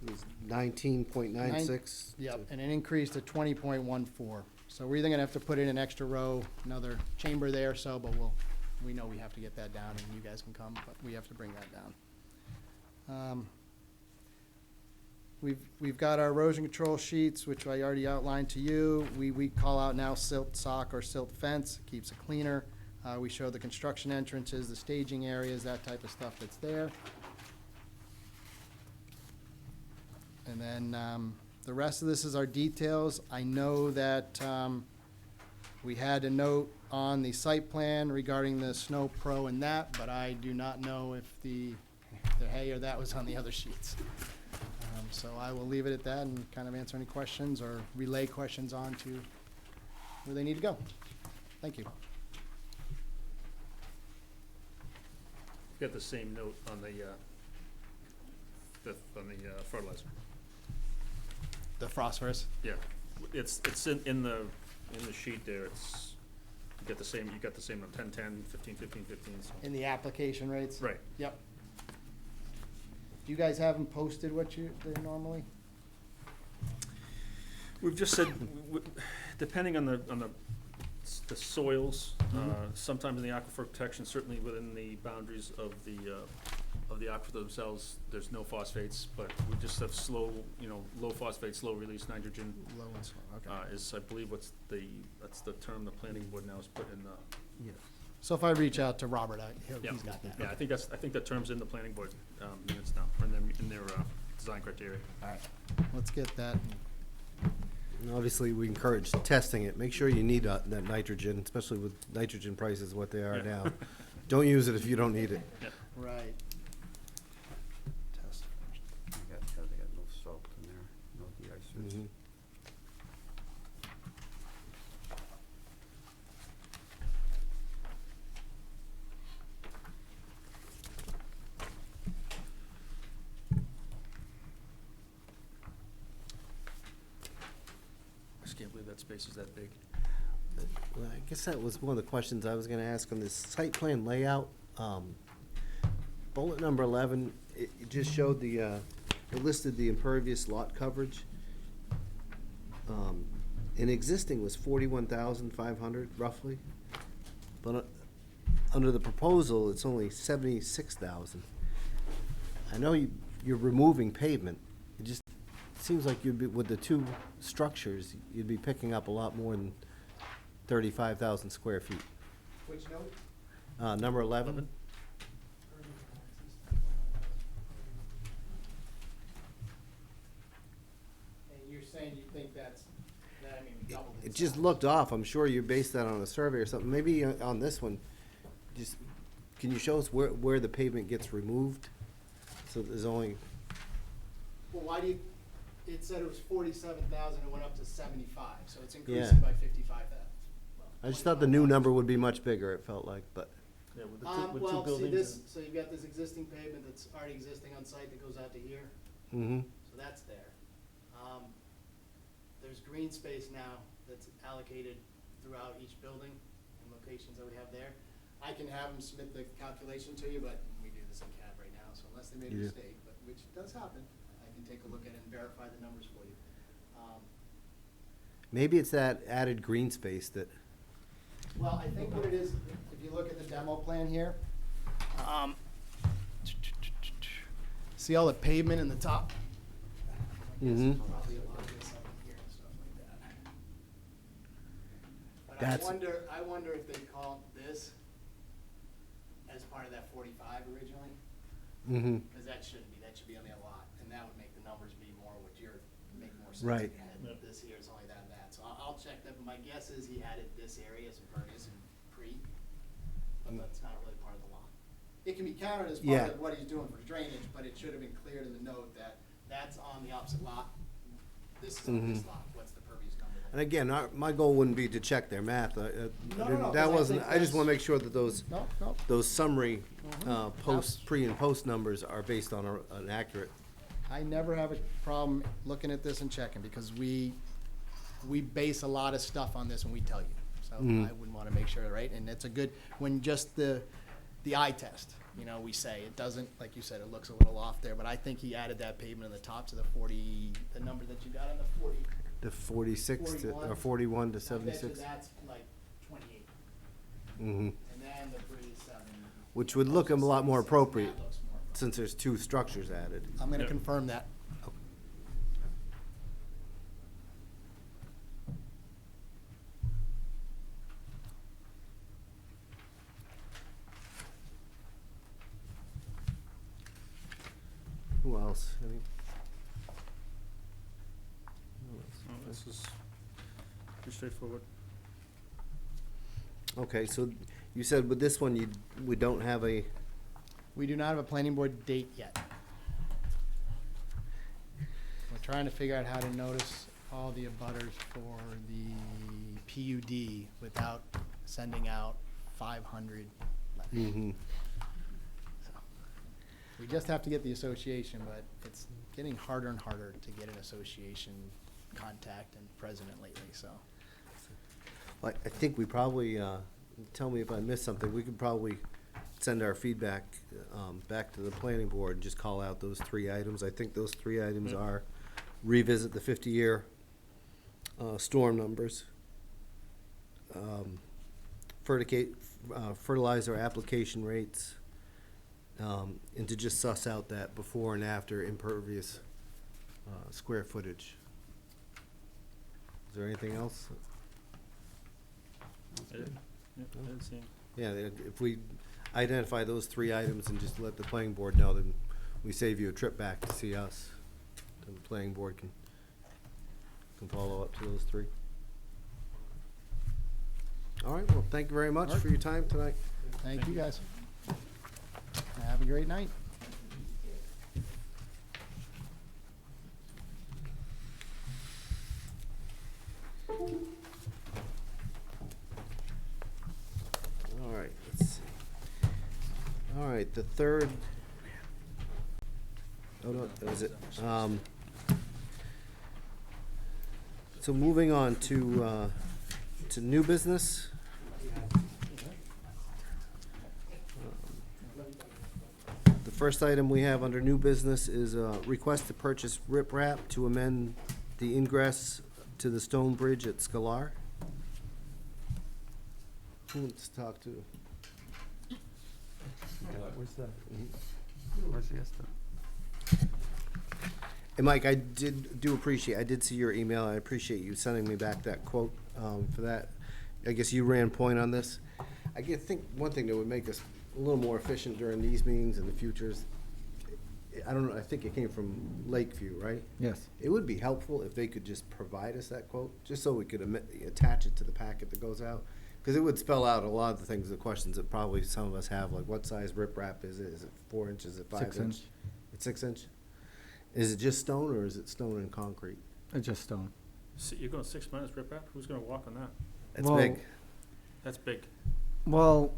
It was 19.96.
Yep, and an increase to 20.14. So we're either gonna have to put in an extra row, another chamber there, so, but we know we have to get that down, and you guys can come, but we have to bring that down. We've got our erosion control sheets, which I already outlined to you. We call out now silt sock or silt fence, keeps it cleaner. We show the construction entrances, the staging areas, that type of stuff that's there. And then the rest of this is our details. I know that we had a note on the site plan regarding the snow pro and that, but I do not know if the hay or that was on the other sheets. So I will leave it at that and kind of answer any questions or relay questions on to where they need to go. Thank you.
Got the same note on the fertilizer.
The phosphorus.
Yeah, it's in the sheet there, you got the same on 10, 10, 15, 15, 15, so.
In the application rates?
Right.
Yep. Do you guys have them posted what they normally?
We've just said, depending on the soils, sometimes in the aquifer protection, certainly within the boundaries of the aquifer themselves, there's no phosphates, but we just have low phosphate, slow release nitrogen.
Low and slow, okay.
Is, I believe, that's the term the planning board now has put in the.
Yeah. So if I reach out to Robert,
Yeah.
he's got that.
Yeah, I think that term's in the planning board minutes now, or in their design criteria.
All right, let's get that.
And obviously, we encourage testing it. Make sure you need that nitrogen, especially with nitrogen prices what they are
Yeah.
now. Don't use it if you don't need it.
Right. Test first.
They got no salt in there, no de-icers.
Mhm.
I just can't believe that space is that big.
Well, I guess that was one of the questions I was gonna ask on this site plan layout. Bullet number 11, it just showed it listed the impervious lot coverage. And existing was 41,500 roughly. But under the proposal, it's only 76,000. I know you're removing pavement. It just seems like with the two structures, you'd be picking up a lot more than 35,000 square feet.
Which note?
Number 11?
And you're saying you think double
It just looked off. I'm sure you based that on a survey or something. Maybe on this one, can you show us where the pavement gets removed? So there's only
Well, why do you, it said it was 47,000, it went up to 75, so it's increasing by 55,000.
I just thought the new number would be much bigger, it felt like, but,
Yeah, with
Well, see
buildings
this,
and-
so you've got this existing pavement that's already existing on site that goes out to here,
mm-hmm,
so that's there. There's green space now that's allocated throughout each building and locations that we have there. I can have them submit the calculation to you, but we do this in CAD right now, so unless they made a
Yeah.
mistake, but, which does happen, I can take a look at it and verify the numbers for you.
maybe it's that added green space that,
Well, I think what it is, if you look at the demo plan here, see all the pavement in the top?
Mhm.
Probably a lot of this up in here and stuff like that. But
That's-
I wonder if they called this as part of that 45 originally,
mm-hmm,
because that should be only a lot, and that would make the numbers be more what you're, make more sense.
Right.
if you had This here is only that, so I'll check that, but my guess is he added this area as impervious and pre, but that's not really part of the lot. It can be counted as
Yeah.
part of what he's doing for drainage, but it should have been cleared in the note that that's on the opposite lot, this is on this lot, what's the pervious number?
and again, my goal wouldn't be to check their math,
No,
that
'cause I
wasn't,
think
I just
that's-
wanna make sure that those,
No,
those summary, post,
Abs-
pre and post numbers are based on an accurate,
I never have a problem looking at this and checking, because we base a lot of stuff on this when we tell you. So I would wanna make sure, right, and it's a good, when just the eye test, you know, we say, it doesn't, like you said, it looks a little off there, but I think he added that pavement in the top to the 40, the number that you got on the 40.
the 46 to,
41.
or 41 to
I bet you
76.
that's like 28,
Mm-hmm,
and then the 37.
which would look a lot more
76, and
appropriate,
that looks more appropriate.
since there's two structures added.
I'm gonna
Yeah.
confirm that.
Who else?
Oh, this is pretty straightforward.
Okay, so you said with this one, we don't have a,
We do not have a planning board date yet. We're trying to figure out how to notice all the abutters for the PUD without sending out 500 letters.
mhm.
So, we just have to get the association, but it's getting harder and harder to get an association contact and president lately, so.
I think we probably, tell me if I missed something, we could probably send our feedback back to the planning board and just call out those three items. I think those three items are revisit the 50-year storm numbers, fertilizer application rates, and to just suss out that before and after impervious square footage. Is there anything else?
Yeah, I didn't see him.
Yeah, if we identify those three items and just let the planning board know, then we save you a trip back to see us. Then the planning board can follow up to those three. All right, well, thank you very much for your time tonight.
Thank you, guys. Have a great night.
All right, let's see. All right, the third. Oh, no, that was it. So moving on to new business. The first item we have under new business is a request to purchase riprap to amend the ingress to the stone bridge at Scalar. Who wants to talk to?
Where's the estimate?
And Mike, I did see your email. I appreciate you sending me back that quote for that. I guess you ran point on this. think one thing that would make us a little more efficient during these meetings in the futures, I don't know, I think it came from Lakeview, right?
Yes.
It would be helpful if they could just provide us that quote, just so we could attach it to the packet that goes out. Because it would spell out a lot of the things, the questions that probably some of us have, like what size riprap is it? Is it 4 inches? Is it 5 inch?
6 inch.
It's 6 inch? Is it just stone or is it stone and concrete?
It's just stone.
So you're going 6 minutes riprap? Who's gonna walk on that?
That's
Well,
big.
That's big.
Well,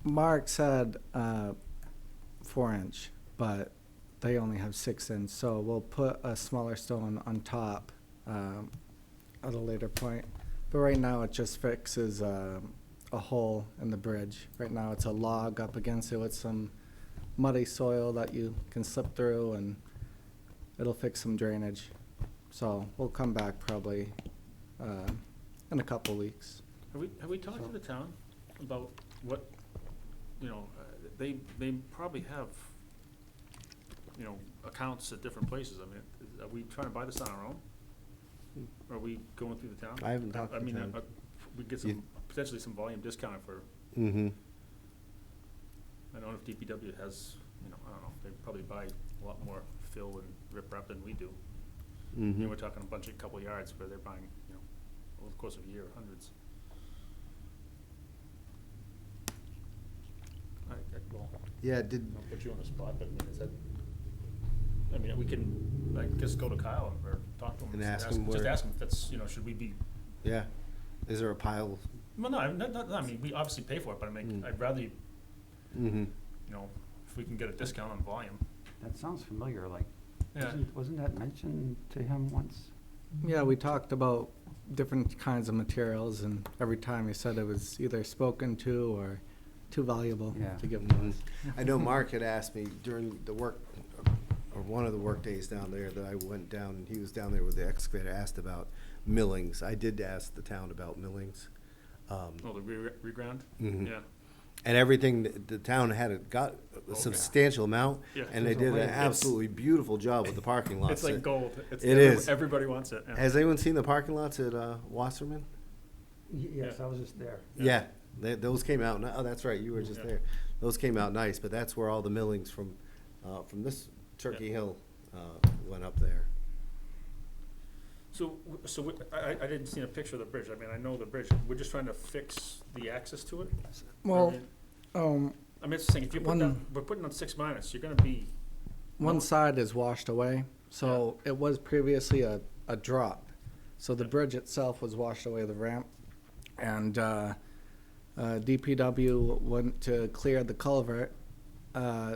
Mark said 4-inch, but they only have 6-inch, so we'll put a smaller stone on top at a later point. But right now, it just fixes a hole in the bridge. Right now, it's a log up against it with some muddy soil that you can slip through, and it'll fix some drainage. So we'll come back probably in a couple weeks.
Have we talked to the town about what, you know, they probably have, you know, accounts at different places. I mean, are we trying to buy this on our own? Are we going through the town?
I haven't talked to
I mean,
them.
we get
You-
some, potentially some volume discounted for,
Mm-hmm.
I don't know if DPW has, you know, I don't know, they probably buy a lot more fill and riprap than we do. You know,
Mm-hmm.
we're talking a couple yards where they're buying, you know, over the course of a year, hundreds. Well,
Yeah, did,
I'll put you on the spot, but I mean, is that, I mean, we can, I guess, go to Kyle or talk to him.
And
just
ask him
Just
where-
ask him if that's, you know, should we be,
yeah. Is there a pile?
well, no, I mean, we obviously pay for it, but I mean,
Mm.
I'd rather, you
Mm-hmm.
know, if we can get a discount on volume.
That sounds familiar, like,
Yeah.
wasn't that mentioned to him once? Yeah, we talked about different kinds of materials, and every time he said it was either spoken to or too valuable to give to
Mhm.
us.
I know Mark had asked me during the work, or one of the work days down there, that I went down, and he was down there with the excavator, asked about millings. I did ask the town about millings.
Oh, the reground?
Mhm.
Yeah.
And everything, the town got a substantial amount,
Yeah.
and they
There's a
did an
way.
absolutely beautiful job with the parking lots.
It's like gold. It's
It is.
Everybody wants it. Yeah.
Has anyone seen the parking lots at Wasserman?
Yes,
Yeah.
I was just there.
Yeah, those came out, oh, that's right, you were just
Yeah.
there. Those came out nice, but that's where all the millings from this Turkey Hill went up there.
So I didn't see a picture of the bridge. I mean, I know the bridge. We're just trying to fix the access to it.
Well,
I mean, it's the thing, if you put
one-
down, we're putting on 6-, you're gonna be,
one side is washed away, so it was previously a drop. So the
Yeah.
bridge itself was washed away, the ramp, and DPW went to clear the culvert.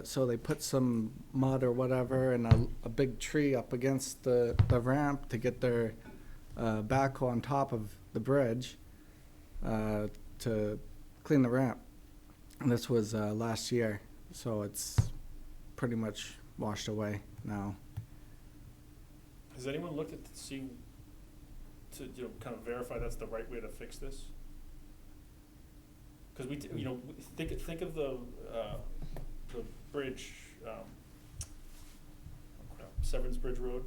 So they put some mud or whatever and a big tree up against the ramp to get their backhoe on top of the bridge to clean the ramp. And this was last year, so it's pretty much washed away now.
has anyone looked at, to you know, kind of verify that's the right way to fix this? Cause you know, think of the bridge, Severance Bridge Road.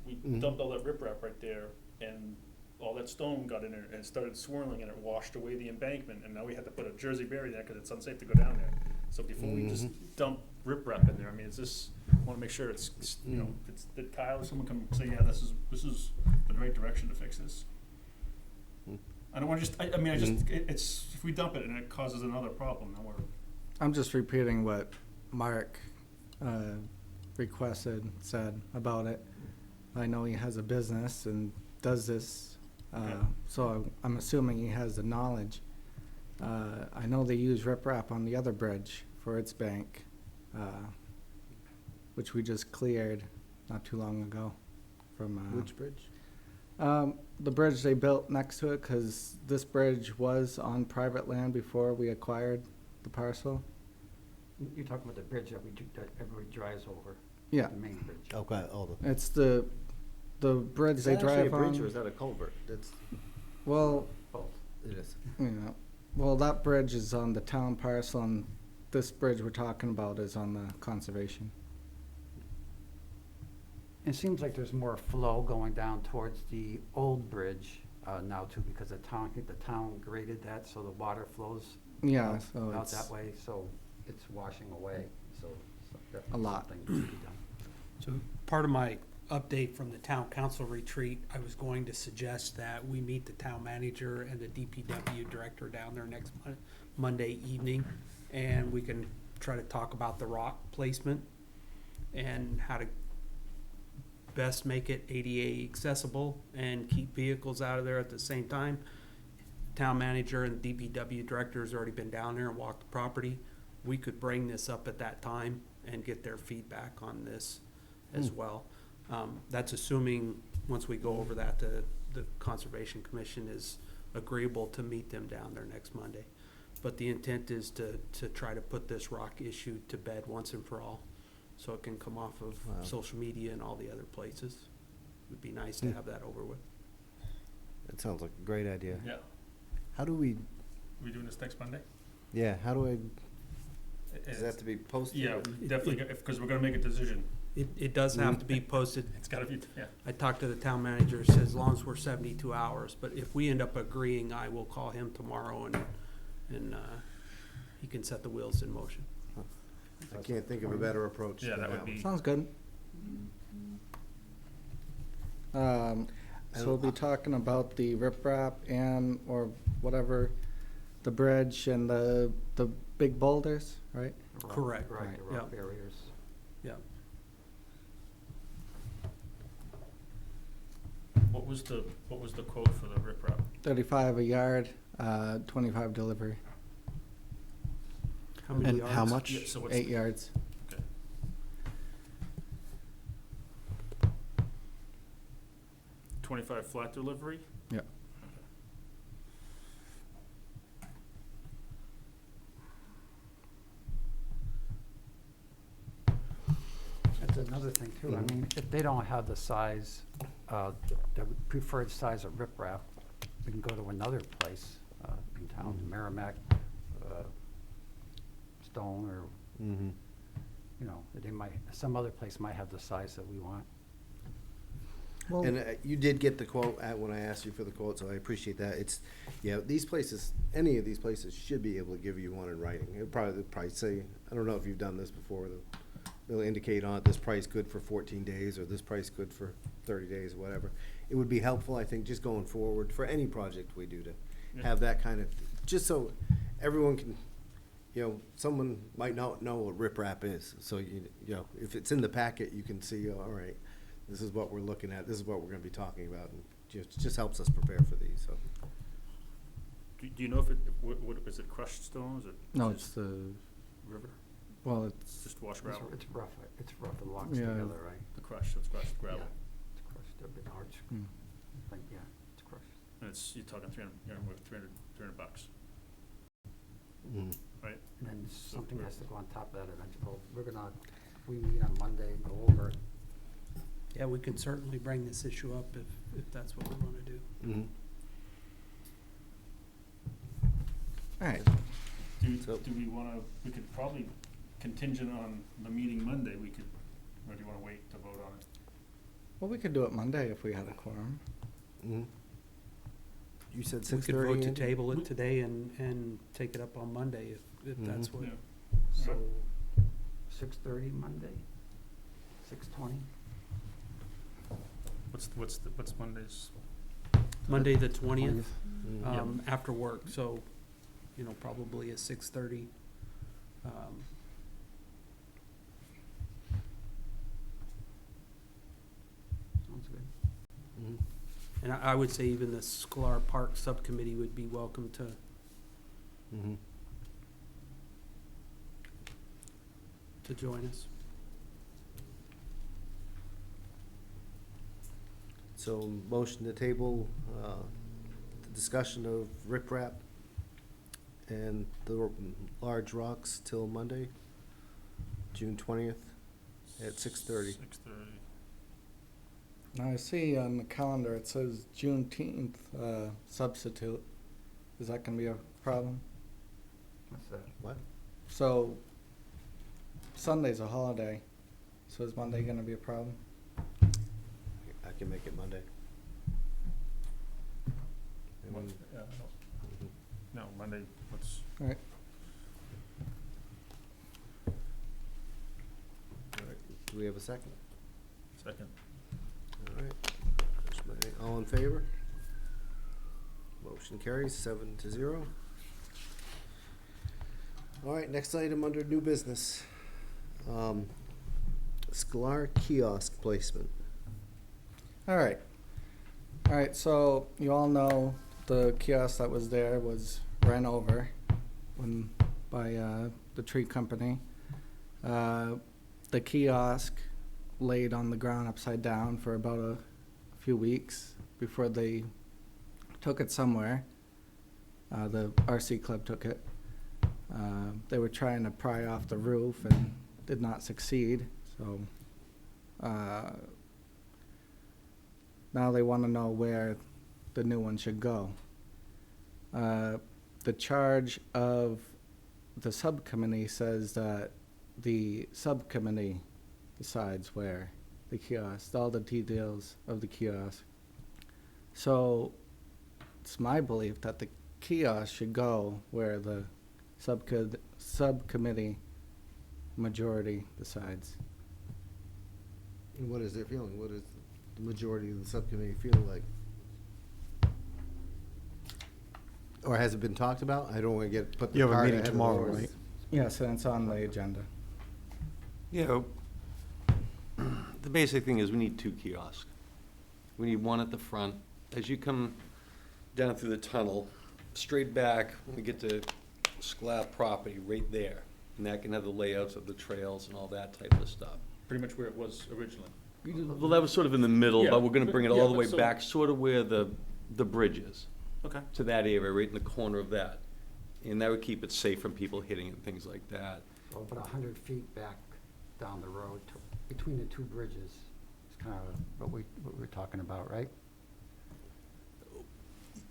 We
Mhm.
dumped all that riprap right there, and all that stone got in there and started swirling, and it washed away the embankment, and now we had to put a Jersey barrier there, cause it's unsafe to go down there. So before we just dump riprap in there, I mean, is this, wanna make sure it's, you know, it's, that Kyle or someone come say, yeah, this is the right direction to fix this. I don't wanna I mean, it's, if we dump it and it causes another problem, then we're,
I'm just repeating what Mark said about it. I know he has a business and does this,
Okay.
so I'm assuming he has the knowledge. I know they use riprap on the other bridge for its bank, which we just cleared not too long ago from.
Which bridge?
The bridge they built next to it, because this bridge was on private land before we acquired the parcel.
You're talking about the bridge that that everybody drives over?
Yeah,
The main bridge?
Okay,
it's the bridge
Is
they
that actually a
drive
bridge or
on.
is that a culvert? That's,
Well,
Both.
it is.
yeah, well, that bridge is on the town parcel, and this bridge we're talking about is on the conservation.
It seems like there's more flow going down towards the old bridge now too, because the town, I think the town graded that, so the water flows
Yeah, so
out
it's
that way, so it's washing away, so definitely
A lot.
something to be done.
So part of my update from the town council retreat, I was going to suggest that we meet the town manager and the DPW director down there next Monday evening, and we can try to talk about the rock placement and how to best make it ADA accessible and keep vehicles out of there at the same time. Town manager and DPW director has already been down there and walked the property. We could bring this up at that time and get their feedback on this as well. That's assuming, once we go over that, the Conservation Commission is agreeable to meet them down there next Monday. But the intent is to try to put this rock issue to bed once and for all, so it can come off of
Wow.
social media and all the other places. It would be nice to have that over with.
That sounds like a great idea.
Yeah.
How do we,
We doing this next Monday?
yeah, how do I, does that have to be posted?
Yeah, definitely, because we're gonna make a decision.
It does have to be posted.
It's gotta be, yeah.
I talked to the town manager, says as long as we're 72 hours, but if we end up agreeing, I will call him tomorrow and he can set the wheels in motion.
I can't think of a better approach
Yeah,
than
that would
one.
be,
Sounds good. So we'll be talking about the riprap and, or whatever, the bridge and the big boulders, right?
The rock-
Correct.
Right, the rock
Yeah.
barriers.
Yeah.
what was the quote for the riprap?
35 a yard, 25 delivery.
How many
And how
yards?
much?
Yeah, so what's
8
the-
yards.
25 flat delivery?
Yeah.
That's another thing too. I mean, if they don't have the size, the preferred size of riprap, we can go to another place in town, Merrimack, Stone, or,
Mhm.
you know, they might, some other place might have the size that we want.
Well,
And you did get the quote when I asked you for the quote, so I appreciate that. It's, yeah, these places, any of these places should be able to give you one in writing. They'll probably say, I don't know if you've done this before, they'll indicate on it, this price good for 14 days, or this price good for 30 days, or whatever. It would be helpful, I think, just going forward, for any project we do, to
Yeah.
have that kind of, just so everyone can, you know, someone might not know what riprap is, so you know, if it's in the packet, you can see, all right, this is what we're looking at, this is what we're gonna be talking about, and just helps us prepare for these, so.
Do you know if is it crushed stone, is it?
no,
just
it's the,
River,
well, it's,
just washed gravel?
It's rough, it locks
Yeah.
together, right?
The crushed, it's crushed gravel.
Yeah, it's crushed, a bit hard,
mm.
like, yeah, it's crushed.
And it's, you're talking 300 bucks,
Mm.
right?
And then something has to go on top of that eventually. Well, we meet on Monday and go over it.
Yeah, we can certainly bring this issue up if that's what we want to do.
Mhm.
all right.
So-
Do we wanna, we could probably contingent on the meeting Monday, we could, or do you wanna wait to vote on it?
Well, we could do it Monday if we had a quorum.
Mhm. You said
We
6:30,
could vote to
Andy?
table it today and take it up on Monday if that's
Mhm.
what.
Yeah.
So, 6:30 Monday, 6:20?
What's Monday's?
Monday, the 20th,
Mhm.
after work, so, you know, probably at 6:30.
Sounds good.
Mhm.
And I would say even the Scalar Park Subcommittee would be welcome to
Mhm.
join us.
So motion to table, the discussion of riprap and the large rocks till Monday, June 20th at 6:30.
6:30.
Now, I see on the calendar, it says Juneteenth, substitute. Is that gonna be a problem?
What's that?
What?
So, Sunday's a holiday, so is Monday gonna be a problem?
I can make it Monday. And
What-
then-
yeah, I don't-
Mhm.
No, Monday, what's,
All right,
All right. Do we have a second?
second?
All right. All in favor? Motion carries 7-0. All right, next item under new business. Scalar kiosk placement.
All right. All right, so you all know the kiosk that was there was ran over by the tree company. The kiosk laid on the ground upside down for about a few weeks before they took it somewhere. The RC club took it. They were trying to pry off the roof and did not succeed, so now they want to know where the new one should go. The charge of the subcommittee says that the subcommittee decides where the kiosk, all the details of the kiosk. So it's my belief that the kiosk should go where the subcommittee majority decides.
And what is their feeling? What is the majority of the subcommittee feel like? Or has it been talked about? I don't want to put the
You have a
cart
meeting
ahead of the
tomorrow,
horse.
right?
Yes, and it's on the agenda.
Yeah. The basic thing is we need 2 kiosks. We need one at the front. As you come down through the tunnel, straight back, when we get to Scalar property, right there. And that can have the layouts of the trails and all that type of stuff.
Pretty much where it was originally.
Well, that was sort of in the middle,
Yeah,
but we're gonna bring it
yeah,
all the
but
way
so-
back, sort of where the bridge is,
Okay.
to that area, right in the corner of that. And that would keep it safe from people hitting it and things like that.
So about 100 feet back down the road between the 2 bridges is kind of what we're talking about, right?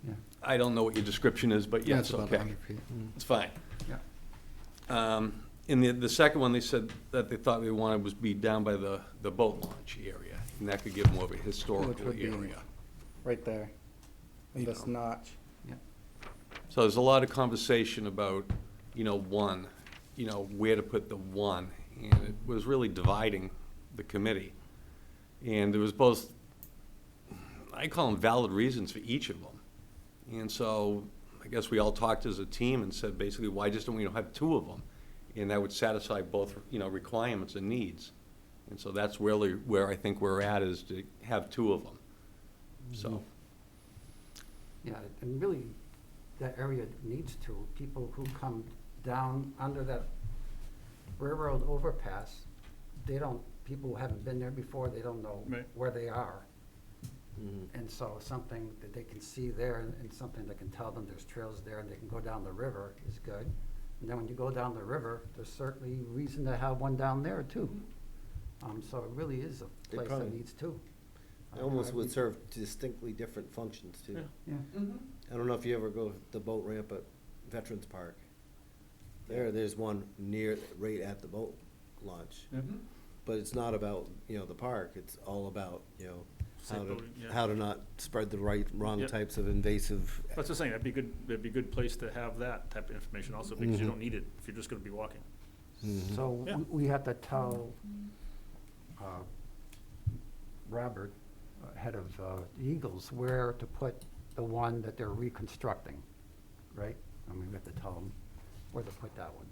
Yeah.
I don't know what your description is, but yes,
That's about
okay.
100 feet.
It's fine.
Yeah.
In the second one, they said that they thought they wanted was be down by the boat launch area, and that could give more of a historical
would be-
area.
Right there, in this notch.
So there's a lot of conversation about, one, where to put the one, and it was really dividing the committee. And there was both, I call them valid reasons for each of them. And so I guess we all talked as a team and said basically, why just don't we have 2 of them? And that would satisfy both, requirements and needs. And so that's really where I think we're at, is to have 2 of them. So,
Yeah, and really, that area needs to. People who come down under that railroad overpass, people who haven't been there before, they don't know
Right.
where they are.
Mhm.
And so something that they can see there and something that can tell them there's trails there and they can go down the river is good. And then when you go down the river, there's certainly reason to have one down there too. So it really is a
They
place
probably-
that needs 2.
It almost would serve distinctly different functions too.
Yeah.
Yeah.
I don't know if you ever go to the boat ramp at Veterans Park. There's one right at the boat launch. But it's not about, the park, it's all about,
Safe boating, yeah.
how to not spread the wrong
Yep.
types of invasive.
That's the thing, that'd be a good place to have that type of information also, because you
Mhm.
don't need it if you're just gonna be walking.
Mhm.
So
Yeah.
we have to tell Robert, head of the Eagles, where to put the one that they're reconstructing, right? I mean, we have to tell them where to put that one.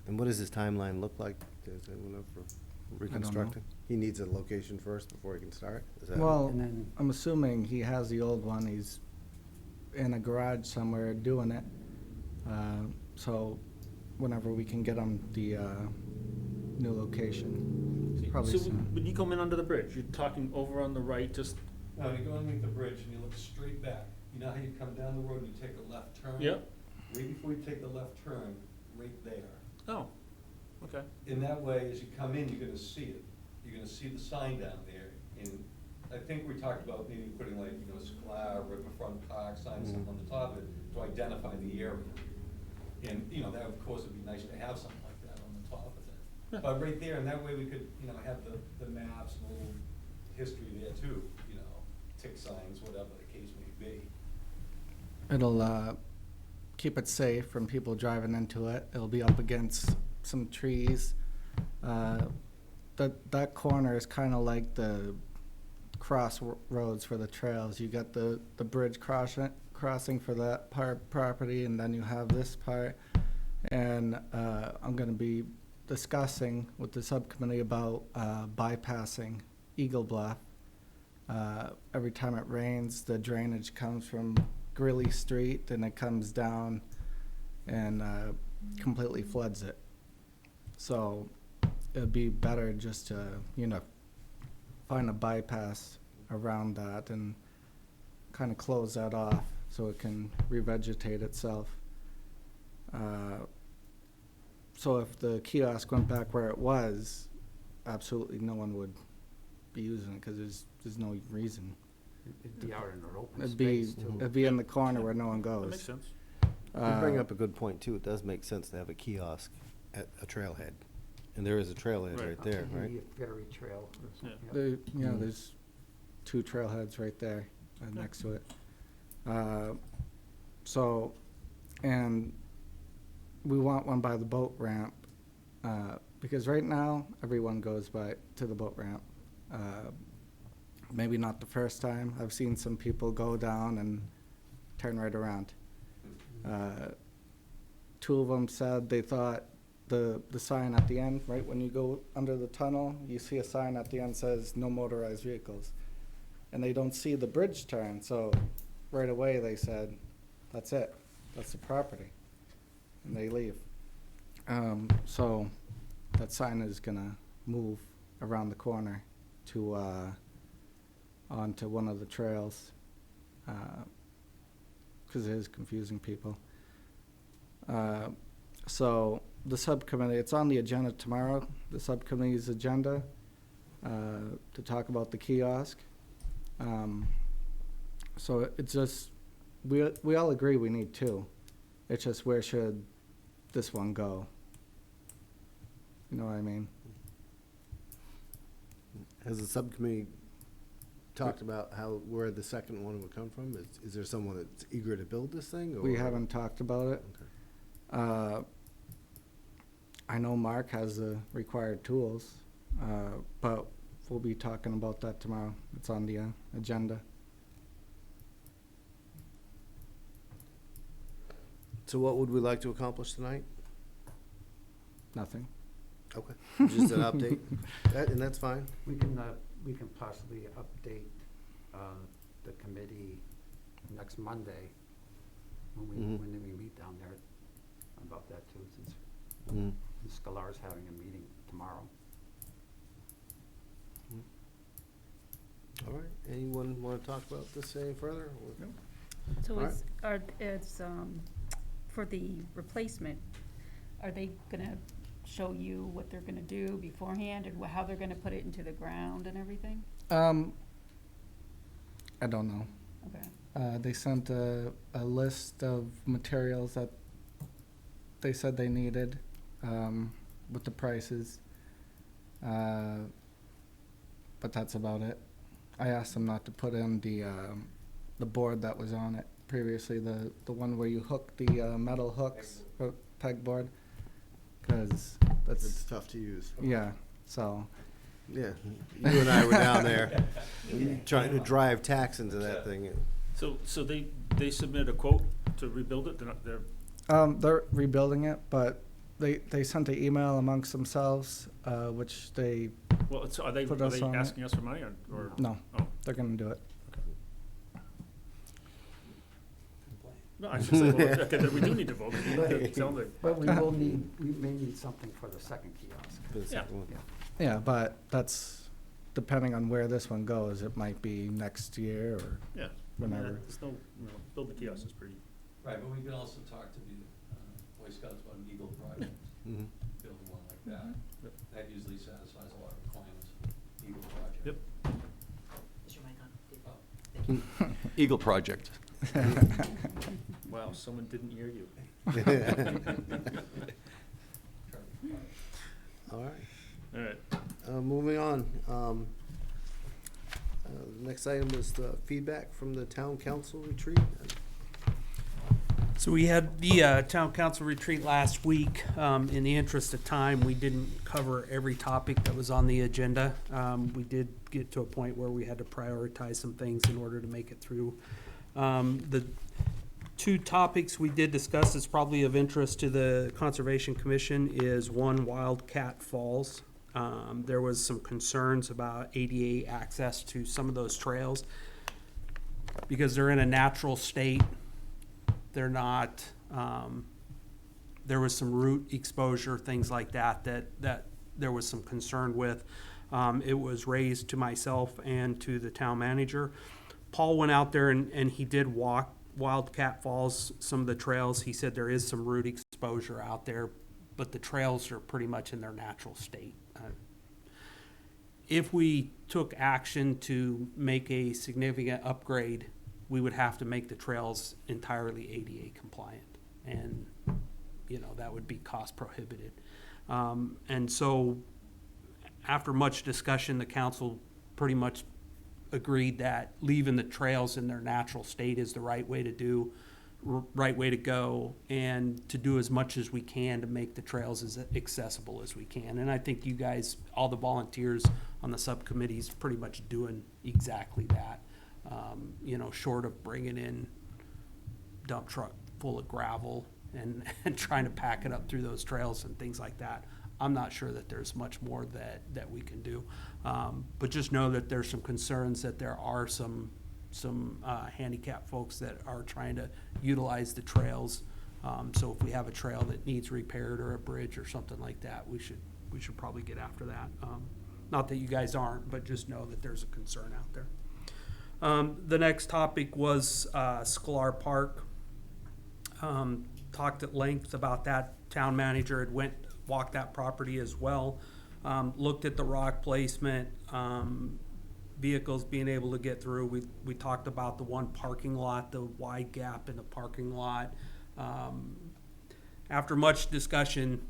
And what does his timeline look like? Does anyone know for reconstructing? He needs a location first before he can start? Is that-
Well,
And then-
I'm assuming he has the old one, he's in a garage somewhere doing it. So whenever we can get him the new location, probably
So
soon.
when you come in under the bridge, you're talking over on the right, just,
now you go underneath the bridge and you look straight back. You know how you come down the road and you take a left turn?
Yep.
Right before you take the left turn, right there.
oh, okay.
In that way, as you come in, you're gonna see it. You're gonna see the sign down there. And I think we talked about maybe putting like, Scalar, Riverfront Park, signs something on the top of it to identify the area. And, that of course would be nice to have something like that on the top of it.
Yeah.
But right there, and that way we could, have the maps and a little history there too, tick signs, whatever the case may be.
It'll keep it safe from people driving into it. It'll be up against some trees. That corner is kind of like the crossroads for the trails. You got the bridge crossing for that part property, and then you have this part. And I'm going to be discussing with the subcommittee about bypassing Eagle Bluff Every time it rains, the drainage comes from Greeley Street and it comes down and completely floods it. So it'd be better just to, find a bypass around that and kind of close that off so it can revegetate itself. So if the kiosk went back where it was, absolutely no one would be using it because there's no reason.
It'd be out in an open
It'd be,
space too.
it'd be in the corner where no one
That
goes.
makes sense.
You bring up a good point, too. It does make sense to have a kiosk at a trailhead. And there is a trailhead
Right.
right there, right?
Maybe a ferry trail or something.
Yeah.
There, there's 2 trailheads right there next to it. So, and we want one by the boat ramp, because right now, everyone goes to the boat ramp. Maybe not the first time. I've seen some people go down and turn right around. 2 of them said they thought the sign at the end, right when you go under the tunnel, you see a sign at the end says no motorized vehicles. And they don't see the bridge turn, so right away they said, that's it, that's the property. And they leave. So that sign is gonna move around the corner to, onto one of the trails, because it is confusing people. So the subcommittee, it's on the agenda tomorrow, the subcommittee's agenda, to talk about the kiosk. So it's just, we all agree we need 2. It's just where should this one go? You know what I mean?
Has the subcommittee talked about where the second one would come from? Is there someone that's eager to build this thing?
We
or-
haven't talked about it.
Okay.
I know Mark has the required tools, but we'll be talking about that tomorrow. It's on the agenda.
So what would we like to accomplish tonight?
Nothing.
Okay. Just an update, and that's fine.
We can possibly update the committee next Monday when
Mhm.
we meet down there about that too, since
Mm.
Scalar's having a meeting tomorrow.
All right. Anyone want to talk about this any further? Or-
So
All
it's, for the replacement, are they gonna show you what they're gonna do beforehand and how they're gonna put it into the ground and everything?
I don't know.
Okay.
They sent a list of materials that they said they needed, with the prices. But that's about it. I asked them not to put in the board that was on it previously, the one where you hook the metal hooks, pegboard, because
It's
that's,
tough to use.
yeah, so.
Yeah, you and I were down there trying to drive tacks into that thing.
So they submitted a quote to rebuild it?
They're rebuilding it, but they sent an email amongst themselves, which they,
Well, are they
Put us on it.
asking us for money or?
no,
Oh.
they're gonna do it.
No, I should say, well, okay, then we do need to vote. It sounds like-
But we may need something for the second kiosk.
For the second one.
Yeah, but that's, depending on where this one goes, it might be next year or
Yeah.
whenever.
It's no, build the kiosk is pretty,
Right, but we can also talk to the Boy Scouts about an Eagle project,
Mhm.
build one like that.
Yep.
That usually satisfies a lot of requirements, Eagle project.
Yep.
Is your mic on?
Eagle project.
wow, someone didn't hear you.
All right.
All right.
Moving on. The next item is the feedback from the town council retreat.
So we had the town council retreat last week. In the interest of time, we didn't cover every topic that was on the agenda. We did get to a point where we had to prioritize some things in order to make it through. The 2 topics we did discuss that's probably of interest to the Conservation Commission is 1, Wildcat Falls. There was some concerns about ADA access to some of those trails because they're in a natural state. They're not, there was some root exposure, things like that there was some concern with. It was raised to myself and to the town manager. Paul went out there and he did walk Wildcat Falls, some of the trails. He said there is some root exposure out there, but the trails are pretty much in their natural state. If we took action to make a significant upgrade, we would have to make the trails entirely ADA compliant. And, you know, that would be cost prohibitive. And so after much discussion, the council pretty much agreed that leaving the trails in their natural state is the right way to do, right way to go, and to do as much as we can to make the trails as accessible as we can. And I think you guys, all the volunteers on the subcommittees, pretty much doing exactly that. You know, short of bringing in dump truck full of gravel and trying to pack it up through those trails and things like that. I'm not sure that there's much more that we can do. But just know that there's some concerns that there are some handicapped folks that are trying to utilize the trails. So if we have a trail that needs repaired or a bridge or something like that, we should probably get after that. Not that you guys aren't, but just know that there's a concern out there. The next topic was Scalar Park. Talked at length about that. Town manager had walked that property as well. Looked at the rock placement, vehicles being able to get through. We talked about the one parking lot, the wide gap in the parking lot. After much discussion,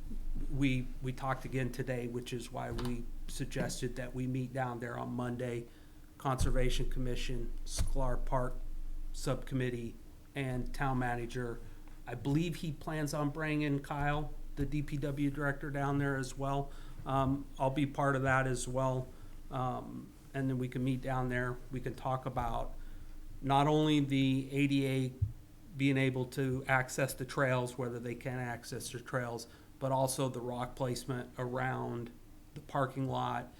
we talked again today, which is why we suggested that we meet down there on Monday. Conservation Commission, Scalar Park Subcommittee, and Town Manager. I believe he plans on bringing Kyle, the DPW Director, down there as well. I'll be part of that as well. And then we can meet down there. We can talk about not only the ADA being able to access the trails, whether they can access the trails, but also the rock placement around the parking lot.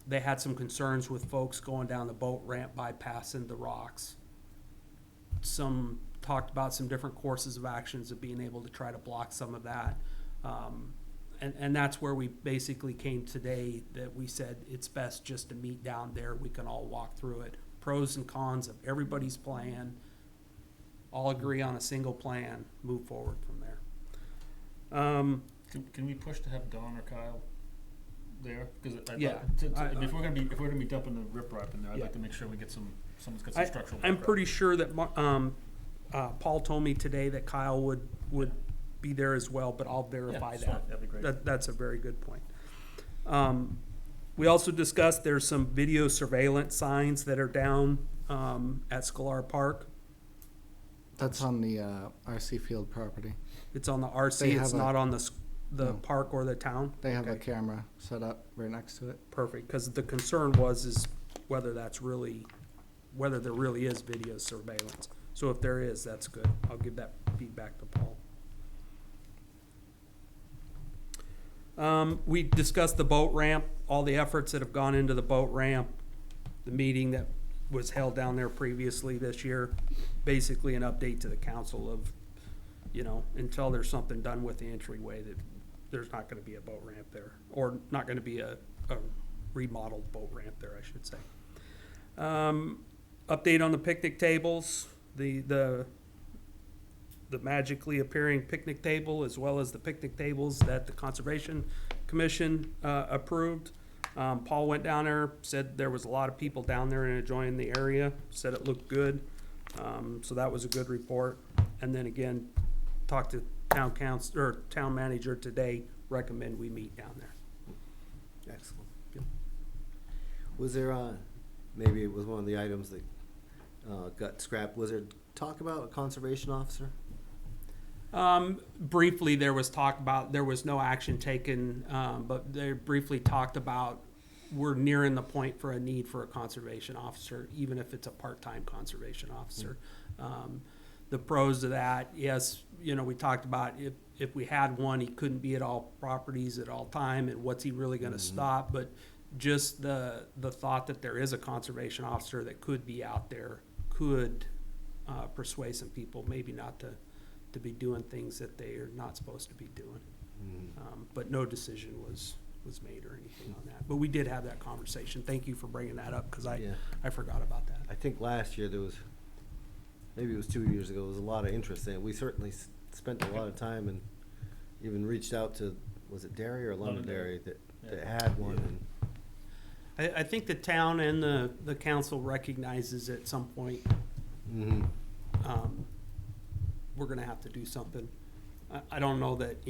They had some concerns with folks going down the boat ramp, bypassing the rocks. Some talked about some different courses of actions of being able to try to block some of that. And that's where we basically came today, that we said it's best just to meet down there. We can all walk through it. Pros and cons of everybody's plan. All agree on a single plan, move forward from there.
Can we push to have Don or Kyle there? Because
Yeah.
if we're gonna be dumping the riprap in there, I'd like to make sure we get someone's got some structural.
I'm
background.
pretty sure that Paul told me today that Kyle would be there as well, but I'll verify
Yeah,
that.
that'd be great.
That's a very good point. We also discussed there's some video surveillance signs that are down at Scalar Park.
That's on the RC Field property.
It's on the RC,
They
it's
have
not
a-
on the
No.
park or the town?
They have a
Okay.
camera set up right next to it.
Perfect, because the concern is whether there really is video surveillance. So if there is, that's good. I'll give that feedback to Paul. We discussed the boat ramp, all the efforts that have gone into the boat ramp, the meeting that was held down there previously this year. Basically an update to the council of, you know, until there's something done with the entryway, that there's not gonna be a boat ramp there, or not gonna be a remodeled boat ramp there, I should say. Update on the picnic tables, the magically appearing picnic table, as well as the picnic tables that the Conservation Commission approved. Paul went down there, said there was a lot of people down there and enjoying the area, said it looked good. So that was a good report. And then again, talked to town manager today, recommend we meet down there.
Excellent.
Yep.
Was there, maybe it was one of the items that got scrapped, was there talk about a conservation officer?
Briefly, there was talk about, there was no action taken, but they briefly talked about we're nearing the point for a need for a conservation officer, even if it's a part-time conservation officer. the pros of that, yes, you know, we talked about if we had one, he couldn't be at all properties at all time, and what's he really gonna stop? But just the thought that there is a conservation officer that could be out there could persuade some people maybe not to be doing things that they are not supposed to be doing. But no decision was made or anything on that. But we did have that conversation. Thank you for bringing that up, because
Yeah.
I forgot about that.
I think last year there was, maybe it was 2 years ago, there was a lot of interest in it. We certainly spent a lot of time and even reached out to, was it Derry or Londonderry that had one? And
I think the town and the council recognizes at some point, we're gonna have to do something. I don't know that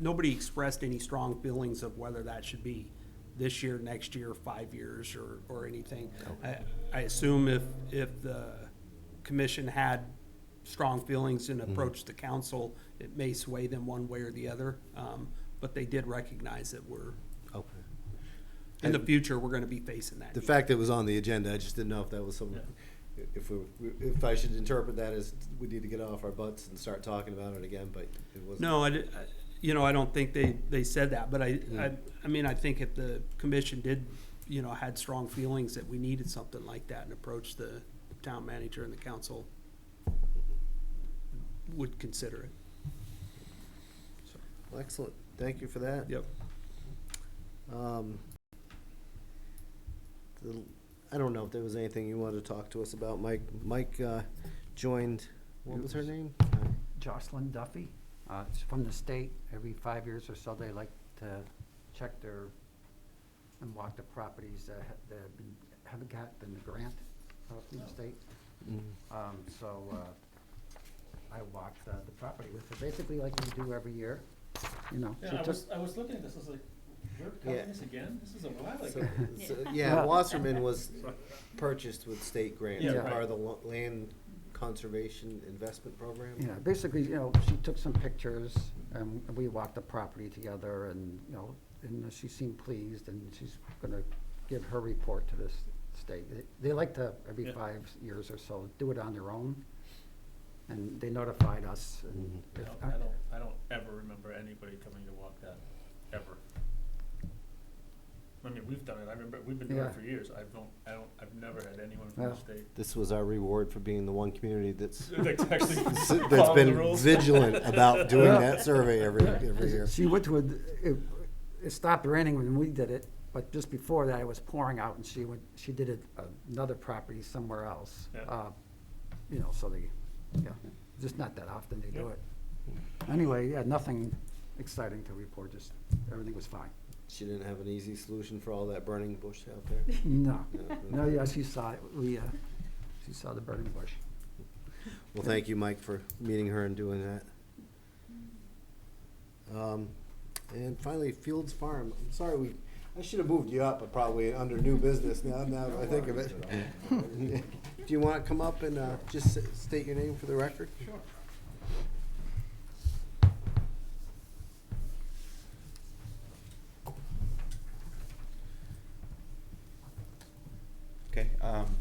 nobody expressed any strong feelings of whether that should be this year, next year, 5 years, or anything. I assume if the commission had strong feelings and approached the council, it may sway them one way or the other. But they did recognize that
Okay.
in the future, we're gonna be facing that.
The fact that it was on the agenda, I just didn't know if that was something, if I should interpret that as we need to get off our butts and start talking about it again, but it wasn't.
No, I don't think they said that, but I mean, I think if the commission did, had strong feelings that we needed something like that and approached the town manager and the council would consider it.
Well, excellent. Thank you for that.
Yep.
I don't know if there was anything you wanted to talk to us about. Mike joined, what was her name?
Jocelyn Duffy, it's from the state. Every 5 years or so, they like to check and walk the properties that haven't gotten the grant from the state. So I walked the property with her, basically like we do every year,
Yeah,
She
I
took-
was looking at this, I was like, we're covering this again? This is a while
So-
ago.
Yeah, Wasserman was purchased with state grants,
Yeah,
as
right.
part of the Land Conservation Investment Program.
Yeah, basically, she took some pictures, and we walked the property together, and, and she seemed pleased, and she's gonna give her report to this state. They like to, every
Yeah.
5 years or so, do it on their own, and they notified us, and
I don't ever remember anybody coming to walk that, ever. I mean, we've done it, I remember, we've been doing
Yeah.
it for years, I've never had anyone from the
Yeah.
state.
This was our reward for being the one community that's
That's actually
that's
following the
been
rules.
vigilant about doing
Yeah.
that survey every year.
she went to it stopped raining when we did it, but just before that, it was pouring out, and she did it another property somewhere else.
Yeah.
So just not that often they do it. Anyway, nothing exciting to report, just everything was fine.
She didn't have an easy solution for all that burning bush out there.
No,
No.
yeah, she saw it, she saw the burning bush.
Well, thank you, Mike, for meeting her and doing that. And finally, Fields Farm. I'm sorry, I should have moved you up, probably under new business now that I think of it. Do you want to come up and just state your name for the record?
Sure.
Okay,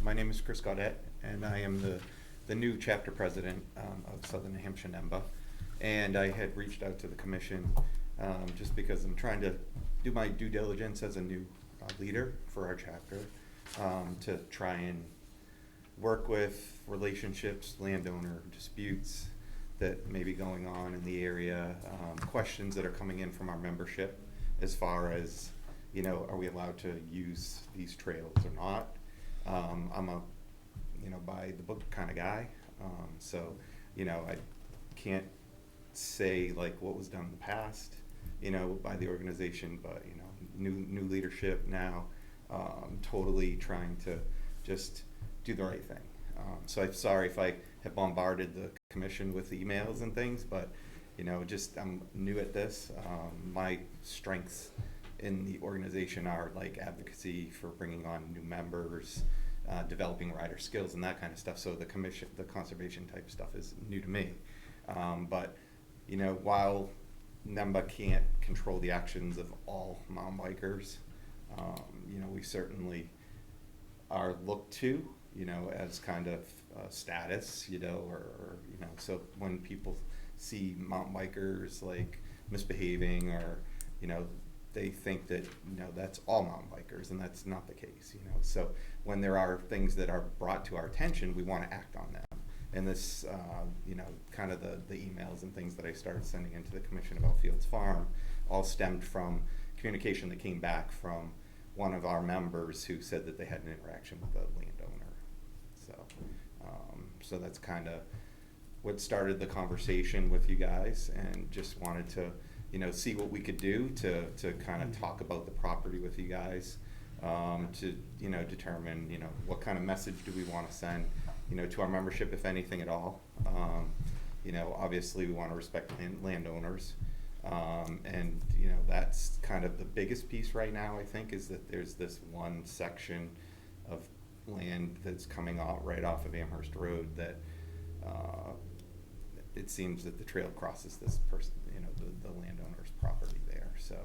my name is Chris Gaudette, and I am the new chapter president of Southern New Hampshire NEMBA. And I had reached out to the commission just because I'm trying to do my due diligence as a new leader for our chapter to try and work with relationships, landowner disputes that may be going on in the area, questions that are coming in from our membership as far as, are we allowed to use these trails or not? I'm a, by the book kind of guy. So, I can't say like what was done in the past, by the organization, but, new leadership now, totally trying to just do the right thing. So I'm sorry if I have bombarded the commission with emails and things, but, I'm new at this. My strengths in the organization are like advocacy for bringing on new members, developing rider skills and that kind of stuff. So the conservation type stuff is new to me. But, while NEMBA can't control the actions of all mountain bikers, we certainly are looked to you know, as kind of status, you know, or, you know, so when people see mountain bikers like misbehaving or, you know, they think that, you know, that's all mountain bikers, and that's not the case, you know. So when there are things that are brought to our attention, we want to act on them. And this, you know, kind of the emails and things that I started sending into the commission about Fields Farm all stemmed from communication that came back from one of our members who said that they had an interaction with a landowner. So, so that's kind of what started the conversation with you guys, and just wanted to, you know, see what we could do to kind of talk about the property with you guys, to, you know, determine, you know, what kind of message do we want to send, you know, to our membership, if anything at all. You know, obviously we want to respect landowners. And, you know, that's kind of the biggest piece right now, I think, is that there's this one section of land that's coming out right off of Amherst Road that, it seems that the trail crosses this person, you know, the landowner's property there. So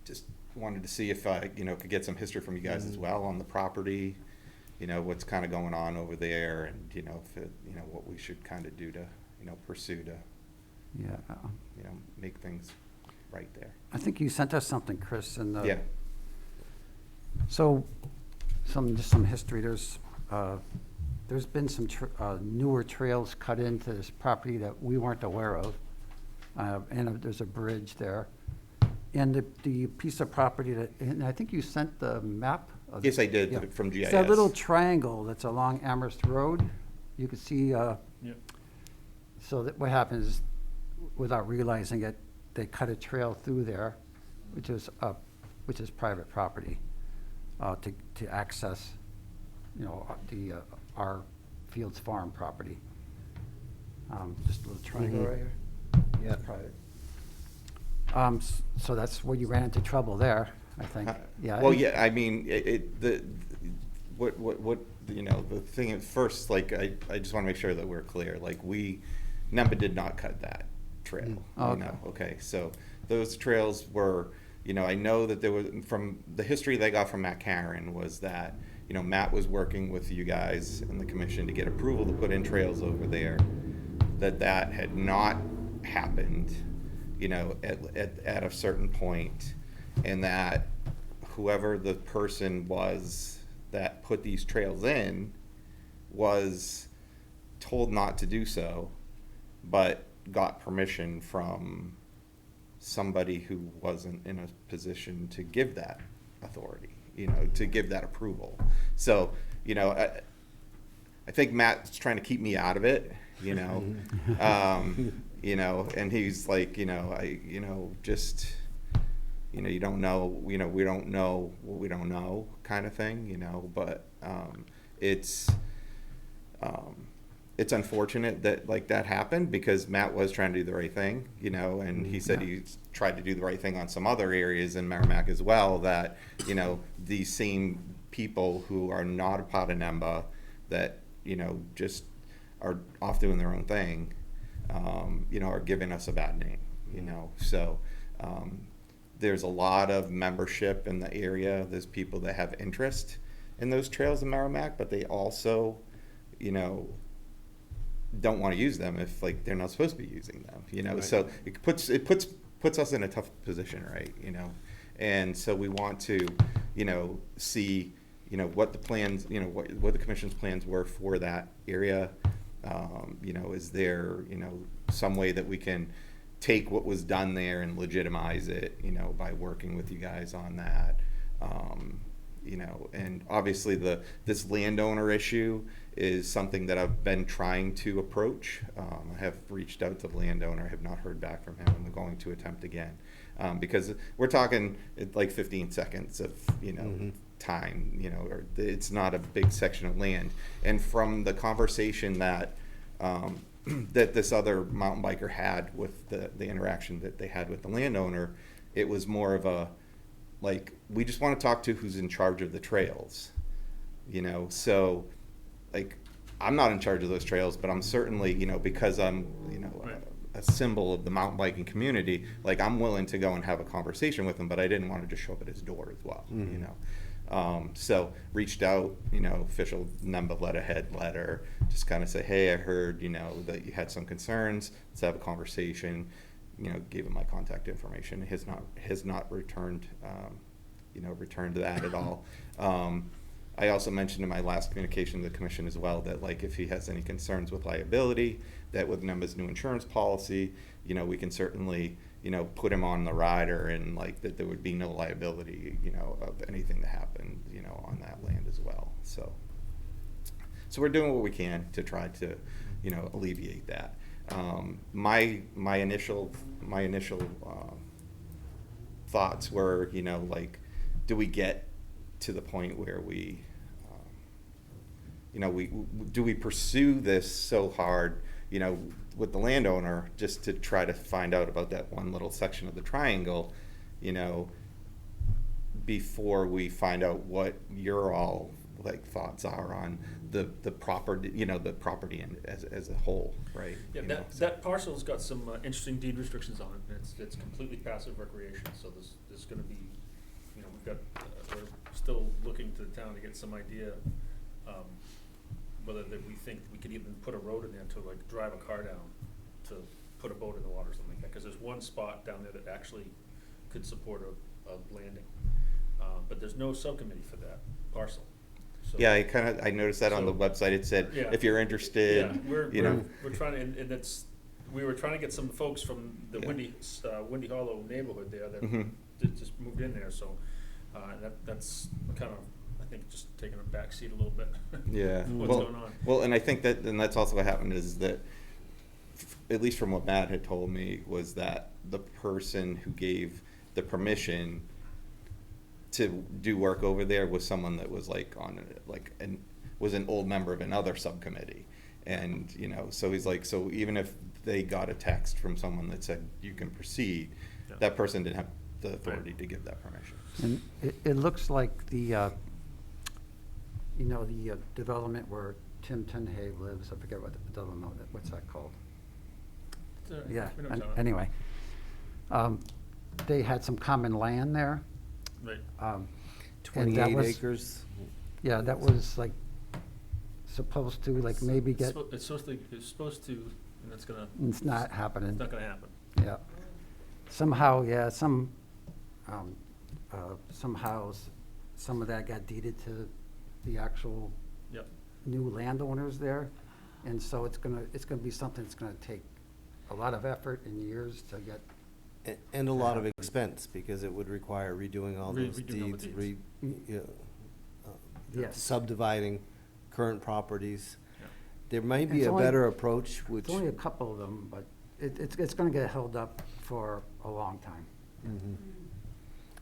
just wanted to see if I, you know, could get some history from you guys as well on the property, you know, what's kind of going on over there, and, you know, if it, you know, what we should kind of do to, you know, pursue to,
Yeah.
you know, make things right there.
I think you sent us something, Chris, and
Yeah.
so just some history. There's been some newer trails cut into this property that we weren't aware of, and there's a bridge there. And the piece of property that, and I think you sent the map.
Yes, I did,
Yeah.
from GIS.
It's that little triangle that's along Amherst Road. You can see,
Yep.
so that what happens is, without realizing it, they cut a trail through there, which is private property, to access, you know, our Fields Farm property. Just a little triangle right here.
Yeah.
Private. So that's where you ran into trouble there, I think. Yeah.
Well, yeah, I mean, what, you know, the thing at first, like, I just want to make sure that we're clear, like, NEMBA did not cut that trail.
Oh,
you
okay.
know, okay, so those trails were, you know, I know that there was, from the history they got from Matt Karen was that, you know, Matt was working with you guys and the commission to get approval to put in trails over there, that had not happened, you know, at a certain point, and that whoever the person was that put these trails in was told not to do so, but got permission from somebody who wasn't in a position to give that authority, you know, to give that approval. So, you know, I think Matt's trying to keep me out of it, you know. You know, and he's like, you know, just, you know, you don't know, you know, we don't know what we don't know kind of thing, you know, but it's unfortunate that, like, that happened, because Matt was trying to do the right thing, you know, and he said he tried to do the right thing on some other areas in Merrimack as well, that, you know, these same people who are not a part of NEMBA that, you know, just are off doing their own thing, you know, are giving us a bad name, you know. So there's a lot of membership in the area. There's people that have interest in those trails in Merrimack, but they also, you know, don't want to use them if, like, they're not supposed to be using them, you know. Right. So it puts us in a tough position, right, you know. And so we want to, you know, see, you know, what the plans, you know, what the commission's plans were for that area. You know, is there, you know, some way that we can take what was done there and legitimize it, you know, by working with you guys on that. You know, and obviously this landowner issue is something that I've been trying to approach. I have reached out to the landowner, have not heard back from him, and I'm going to attempt again. Because we're talking like 15 seconds of, you know, time, you know, or it's not a big section of land. And from the conversation that that this other mountain biker had with the interaction that they had with the landowner, it was more of a, like, we just want to talk to who's in charge of the trails, you know. So, like, I'm not in charge of those trails, but I'm certainly, you know, because I'm, you know, a symbol of the mountain biking community, like, I'm willing to go and have a conversation with him, but I didn't want to just show up at his door as well, you know. So reached out, official number letterhead letter, just kind of say, hey, I heard, that you had some concerns. Let's have a conversation. Gave him my contact information. Has not returned, returned that at all. I also mentioned in my last communication to the commission as well that like if he has any concerns with liability, that with NEMBA's new insurance policy, we can certainly, put him on the rider and like that there would be no liability, of anything that happened, on that land as well. So we're doing what we can to try to, alleviate that. My initial thoughts were, like, do we get to the point where we do we pursue this so hard, with the landowner just to try to find out about that one little section of the triangle, before we find out what your all like thoughts are on the property, the property as a whole, right?
Yeah, that parcel's got some interesting deed restrictions on it, and it's completely passive recreation, so there's gonna be, we've got, we're still looking to the town to get some idea, whether that we think we could even put a road in there to like drive a car down, to put a boat in the water or something like that, cause there's one spot down there that actually could support a landing. But there's no subcommittee for that parcel. So,
Yeah, I noticed that on the website. It said,
Yeah.
if you're interested,
yeah, we're trying to, and it's, we were trying to get some folks from the
Yeah.
Windy Hollow neighborhood there that
Mhm.
just moved in there, so, that's kind of, I think, just taking a backseat a little bit.
Yeah.
What's going on?
Well, and I think that's also what happened is that, at least from what Matt had told me, was that the person who gave the permission to do work over there was someone that was like was an old member of another subcommittee. And, so he's like, so even if they got a text from someone that said you can proceed,
Yeah.
that person didn't have the authority to give that permission.
And it looks like the development where Tim Tenhay lives, I forget what the development, what's that called? Yeah,
We know John.
anyway. They had some common land there.
Right.
And that
28
was-
acres.
Yeah, that was like supposed to like maybe get,
It's supposed to, and it's gonna,
it's not happening.
it's not gonna happen.
Yeah. Somehow, yeah, somehow, some of that got deeded to the actual
Yep.
new landowners there. And so it's gonna be something that's gonna take a lot of effort and years to get.
And a lot of expense, because it would require redoing all those
Redoing all the
deeds,
deeds.
Yes.
subdividing current properties.
Yeah.
There may be
It's
a
only-
better approach, which.
It's only a couple of them, but it's gonna get held up for a long time.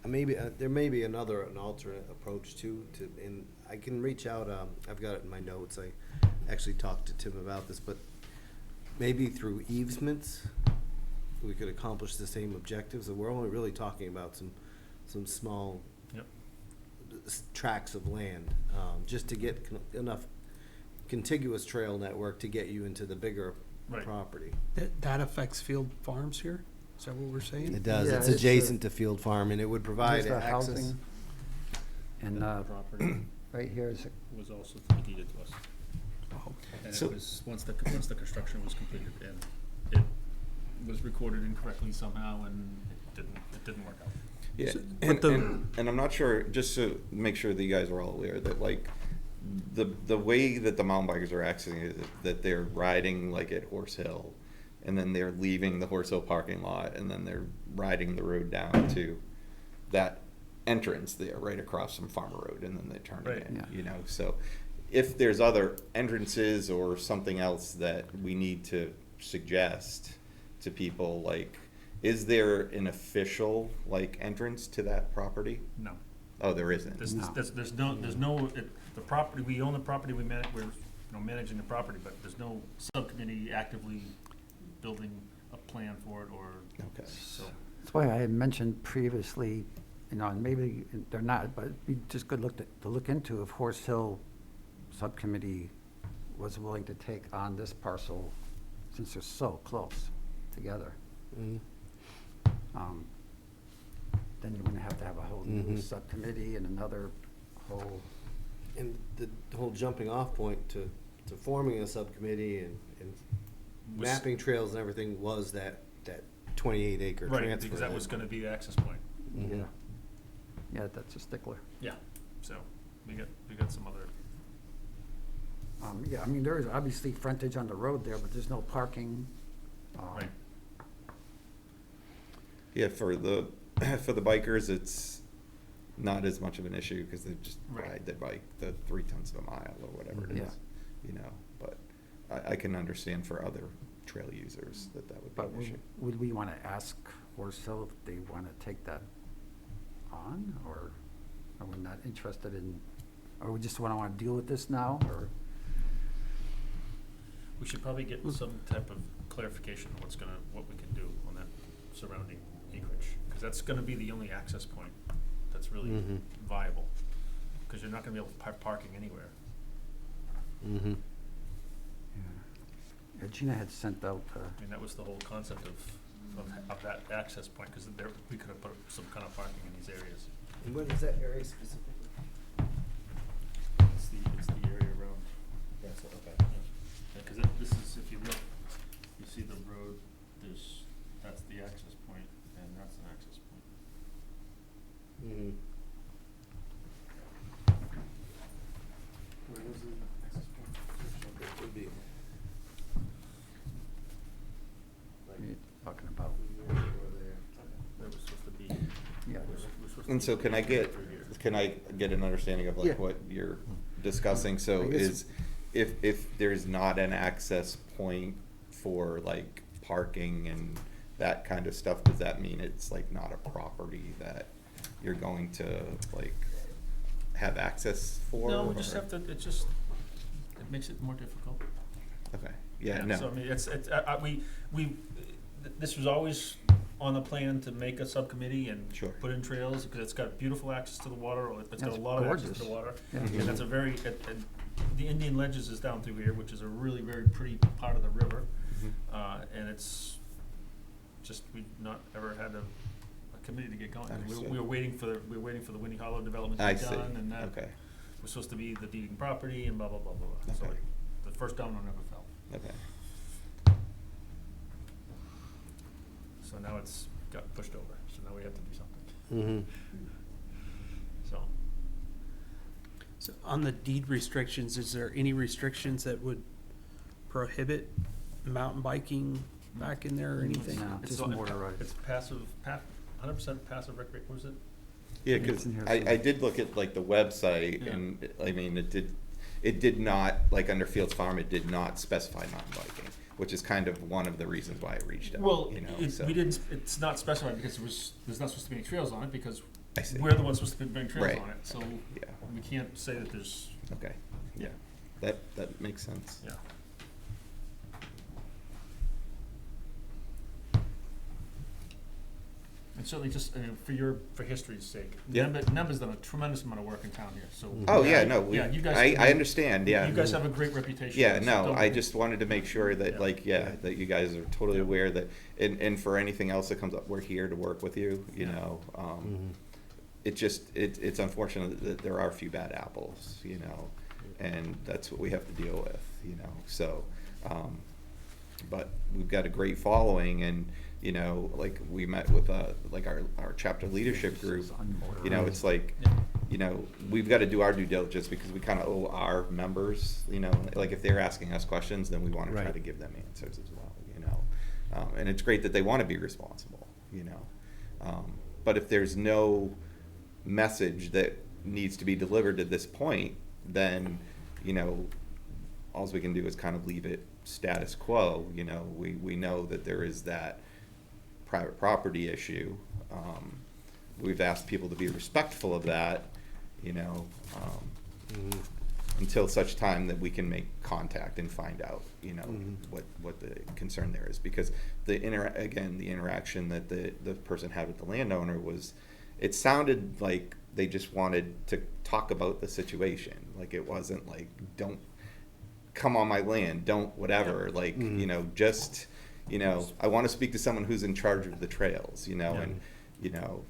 Maybe, there may be an alternate approach too, and I can reach out, I've got it in my notes, I actually talked to Tim about this, but maybe through easements, we could accomplish the same objectives, and we're only really talking about some small
Yep.
tracts of land, just to get enough contiguous trail network to get you into the bigger
Right.
property.
That affects Field Farms here? Is that what we're saying?
It does,
Yeah,
it's
it's
adjacent to Field Farm, and it would provide
There's the
access.
housing. And,
Property
right here is,
was also to be deeded to us.
Oh,
And
So-
it was, once the construction was completed, and it was recorded incorrectly somehow, and it didn't work out.
Yeah,
So-
and,
but
and I'm not sure, just to make sure that you guys are all aware that like, the way that the mountain bikers are accessing it is that they're riding like at Horse Hill, and then they're leaving the Horse Hill parking lot, and then they're riding the road down to that entrance there, right across from Farmer Road, and then they turn
Right.
it in,
Yeah.
so if there's other entrances or something else that we need to suggest to people, like, is there an official, like, entrance to that property?
No.
Oh, there isn't?
There's
No.
no, the property, we own the property, we're, managing the property, but there's no subcommittee actively building a plan for it, or,
Okay.
so.
that's why I had mentioned previously, and maybe they're not, but it'd be just good to look into if Horse Hill Subcommittee was willing to take on this parcel, since they're so close together.
Mhm.
Then you wouldn't have to have a whole new
Mhm.
subcommittee and another whole,
And the whole jumping off point to forming a subcommittee and
Was-
mapping trails and everything was that 28 acre transfer.
Right, because that was gonna be the access point.
Mhm.
yeah, that's a stickler.
Yeah, so we got some other,
Yeah, I mean, there is obviously frontage on the road there, but there's no parking.
right.
Yeah, for the bikers, it's not as much of an issue because they just
Right.
ride their bike the 3 tenths of a mile or whatever it
Yeah.
is, you know. But I can understand for other trail users that would be
But
an issue.
would we want to ask Horse Hill if they want to take that on, or are we not interested in, or we just want to deal with this now, or?
We should probably get some type of clarification on what we can do on that surrounding acreage, because that's gonna be the only access point that's really
Mhm.
viable, because you're not gonna be able to park parking anywhere.
Mm-hmm.
Yeah, Gina had sent out,
I mean, that was the whole concept of that access point, because there, we could have put some kind of parking in these areas.
And what is that area specifically?
It's the area around.
That's okay.
Because this is, if you look, you see the road, that's the access point, and that's an access point.
Mm-hmm.
Where is the access point?
It would be.
you're talking about,
That was supposed to be.
yeah,
was supposed to
And
be
so can I get
through here.
an understanding of
Yeah.
like what you're discussing? So
I guess-
is, if there's not an access point for like parking and that kind of stuff, does that mean it's like not a property that you're going to like have access for?
No, we just
or-
have to, it makes it more difficult.
Okay, yeah, no.
So I mean, this was always on the plan to make a subcommittee and
Sure.
put in trails, because it's got beautiful access to the water, or it's got
That's
a lot of access to the
gorgeous.
water.
Yeah.
Mhm.
And that's a very, and the Indian Ledges is down through here, which is a really very pretty part of the river.
Mhm.
And it's just, we've not ever had a committee to get going.
Understood.
We were waiting for the Winnie Hollow development to
I
be
see,
done, and that
okay,
was supposed to be the deeding property and blah, blah, blah, blah, blah. So
Okay.
the first domino never fell.
okay.
So now it's got pushed over, so now we have to do something.
Mm-hmm.
So,
So on the deed restrictions, is there any restrictions that would prohibit mountain biking back in there or anything?
No,
it's
just
all-
motorized.
it's passive, 100% passive recreation, what is it?
Yeah,
It's
because
in here
I
somewhere.
did look at like the website
Yeah.
and, I mean, it did not, like under Fields Farm, it did not specify mountain biking, which is kind of one of the reasons why I reached out,
Well,
you know, so.
it's not specified because there's not supposed to be any trails on it, because
I see.
we're the ones supposed to be putting trails
Right.
on it, so
Yeah,
we can't say that there's,
okay, yeah, that makes sense.
yeah. And certainly just, for history's sake,
Yeah.
Nemba's done a tremendous amount of work in town here, so.
Oh, yeah, no,
Yeah, you guys.
I understand, yeah.
You guys have a great reputation.
Yeah,
so
no,
don't-
I just wanted to make sure that,
Yeah.
like, yeah, that you guys are totally
Yeah.
aware that, and for anything else that comes up, we're here to work with you, you
Yeah.
know.
Mm-hmm.
It just, it's unfortunate that there are a few bad apples, you know, and that's what we have to deal with, you know, so, but we've got a great following, and, you know, like, we met with, like, our chapter leadership group, you know, it's like,
Yeah.
you know, we've got to do our due diligence because we kind of owe our members, you know, like if they're asking us questions, then we want to try
Right.
to give them answers as well, you know. And it's great that they want to be responsible, you know. But if there's no message that needs to be delivered at this point, then, you know, all we can do is kind of leave it status quo, you know. We know that there is that private property issue. We've asked people to be respectful of that, you know, until such time that we can make contact and find out, you know, what the concern there is. Because the interaction that the person had with the landowner was, it sounded like they just wanted to talk about the situation. Like, it wasn't like, don't come on my land, don't whatever, like, you know, just, you know, I want to speak to someone who's in charge of the trails, you know,
Yeah.
and, you know,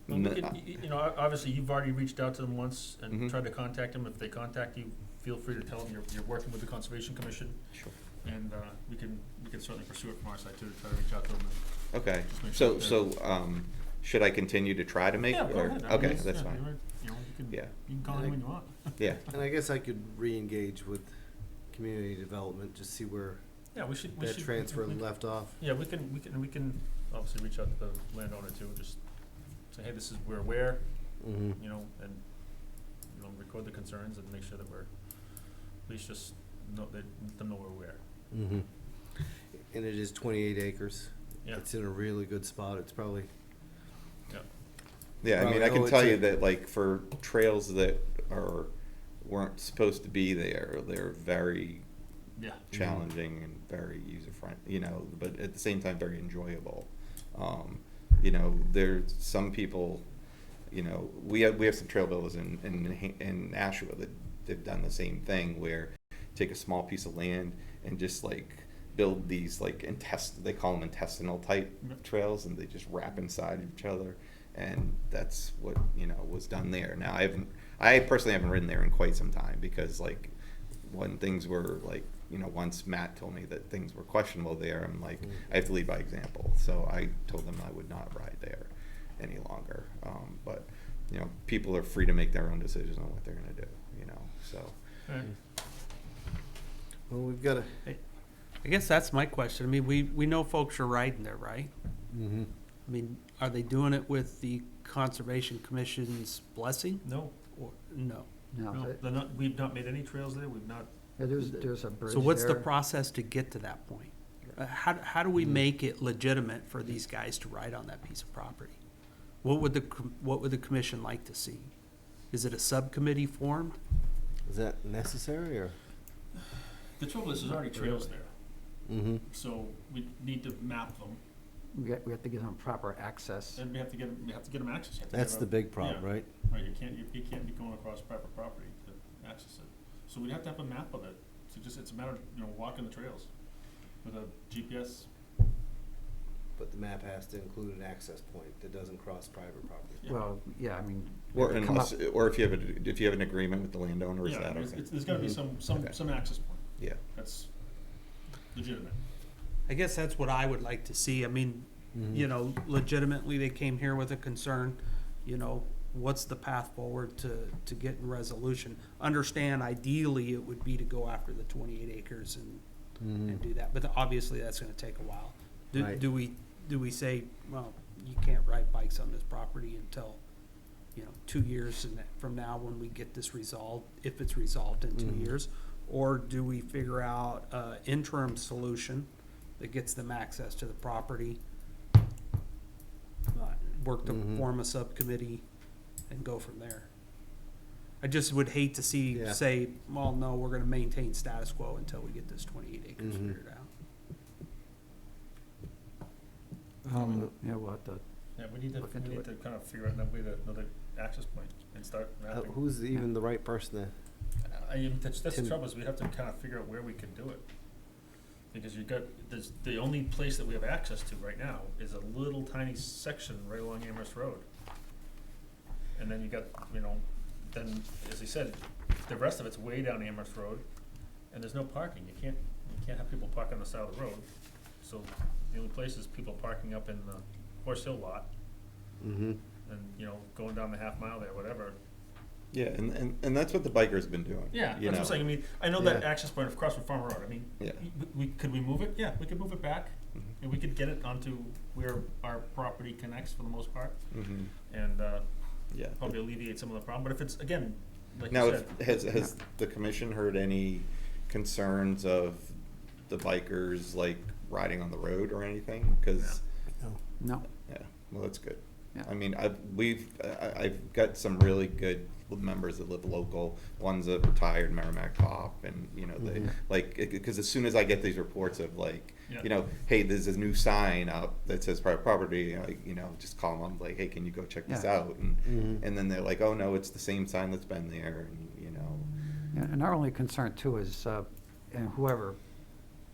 Well, we could- you know, obviously, you've already reached out to them once and
Mhm.
tried to contact them. If they contact you, feel free to tell them you're working with the Conservation Commission.
Sure.
And we can certainly pursue it from our side too, to try to reach out to them.
Okay,
Just make
so,
sure
should I continue to try to make?
Yeah, go
or-
ahead. I mean,
Okay,
it's-
that's
yeah,
fine.
you're right. You know,
Yeah.
you can call them when you want.
Yeah,
And I guess I could re-engage with community development, just see where
Yeah, we should.
that transfer
we-
left off.
Yeah, we can obviously reach out to the landowner too, just say, hey, this is, we're aware,
Mm-hmm.
you know, and, you know, record the concerns and make sure that we're, at least just know, that, let them know we're aware.
Mm-hmm. And it is 28 acres.
Yeah.
It's in a really good spot. It's probably,
yeah, I mean,
Probably
I can
owe it
tell
to-
you that, like, for trails that weren't supposed to be there, they're very
Yeah.
challenging and very user-friendly, you know, but at the same time, very enjoyable. You know, there's some people, you know, we have some trail builders in Nashua that they've done the same thing, where take a small piece of land and just like build these like they call them intestinal type
Yep.
trails, and they just wrap inside each other, and that's what, you know, was done there. Now I personally haven't ridden there in quite some time, because like when things were like, you know, once Matt told me that things were questionable there, I'm like, I have to lead by example. So I told them I would not ride there any longer. But, you know, people are free to make their own decisions on what they're gonna do, you know, so.
Alright.
well, we've got to,
I guess that's my question. I mean, we know folks are riding there, right?
mm-hmm.
I mean, are they doing it with the Conservation Commission's blessing
No,
or no?
no, they're not, we've not made any trails there, we've not,
Yeah, there's a bridge
So what's the
there.
process to get to that point? How do we make it legitimate for these guys to ride on that piece of property? What would the commission like to see? Is it a subcommittee formed?
Is that necessary or?
the trouble is, there's already trails there,
Mm-hmm.
so we need to map them,
We have to give them proper access.
and we have to get them access. You have to
That's
get
the
a-
big problem,
yeah.
right?
Right, you can't be going across private property to access it. So we'd have to have a map of it. So it's a matter of, you know, walking the trails with a GPS.
But the map has to include an access point that doesn't cross private property.
Yeah.
Well, yeah, I mean.
Or
come up-
if you have an agreement with the landowner, is
Yeah,
that
there's,
okay?
there's gotta be
Mhm.
Okay.
some access point.
Yeah.
That's legitimate.
I guess that's what I would like to see. I mean,
Mhm.
you know, legitimately, they came here with a concern, you know, what's the path forward to getting resolution? Understand, ideally, it would be to go after the 28 acres and
Mhm.
do that, but obviously, that's gonna take a while.
Right.
Do we say, well, you can't ride bikes on this property until, you know, 2 years from now when we get this resolved, if it's resolved in 2
Mhm.
years? Or do we figure out a interim solution that gets them access to the property? Work to
Mhm.
form a subcommittee and go from there. I just would hate to see,
Yeah.
say, well, no, we're gonna maintain status quo until we get this 28 acres
Mhm.
figured out.
Yeah, we'll have to,
Yeah, we need
Look into
to kind of figure out another access point and start mapping.
Who's even the right person to?
That's the
Tim-
trouble, is we have to kind of figure out where we can do it. Because the only place that we have access to right now is a little tiny section right along Amherst Road. And then you got, you know, then, as he said, the rest of it's way down Amherst Road, and there's no parking. You can't have people park on the side of the road. So the only place is people parking up in the Horse Hill lot,
Mm-hmm.
and, you know, going down the half mile there, whatever.
Yeah, and that's what the bikers been doing.
Yeah,
you
that's what I'm
know.
saying. I mean, I know that
Yeah.
access point across from Farm Road. I mean,
Yeah.
could we move it? Yeah, we could move it back,
Mhm.
and we could get it onto where our property connects for the most part,
Mhm.
and
Yeah.
probably alleviate some of the problem. But if it's, again, like
Now,
you said,
has the commission heard any concerns of the bikers like riding on the road or anything? Because
no,
yeah, well, that's good.
Yeah.
I mean, I've got some really good members that live local. One's a retired Merrimack cop, and you know, they
Mhm.
like, because as soon as I get these reports of like,
Yeah.
you know, hey, there's a new sign up that says private property, you know, just call them. I'm like, hey, can you go check this
Yeah.
out? And
Mhm.
and then they're like, oh no, it's the same sign that's been there, and you know.
Yeah, and our only concern too is, and whoever,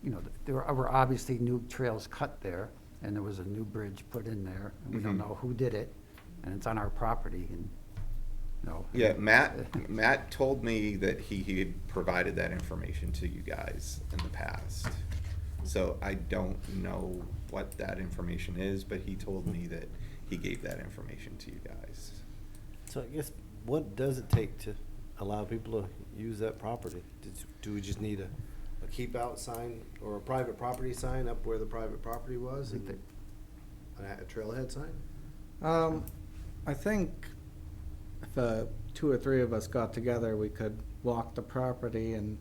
you know, there were obviously new trails cut there, and there was a new bridge put in there, and we don't
Mhm.
know who did it. and it's on our property, and, you know.
Yeah, Matt told me that he had provided that information to you guys in the past. So I don't know what that information is, but he told me that he gave that information to you guys.
So I guess, what does it take to allow people to use that property? Do we just need a keep out sign or a private property sign up where the private property was? And a trailhead sign?
I think if two or three of us got together, we could walk the property and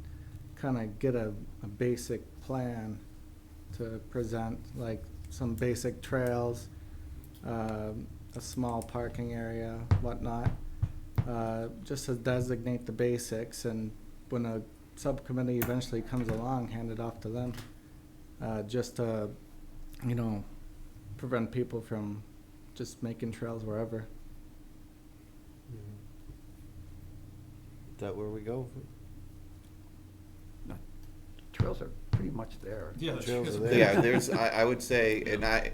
kind of get a basic plan to present, like some basic trails, a small parking area, whatnot, just to designate the basics, and when a subcommittee eventually comes along, hand it off to them, just to, you know, prevent people from just making trails wherever.
Is that where we go?
Trails are pretty much there.
Yeah, the
Trails
trails
are
are
there.
Yeah, there's, I would say, and I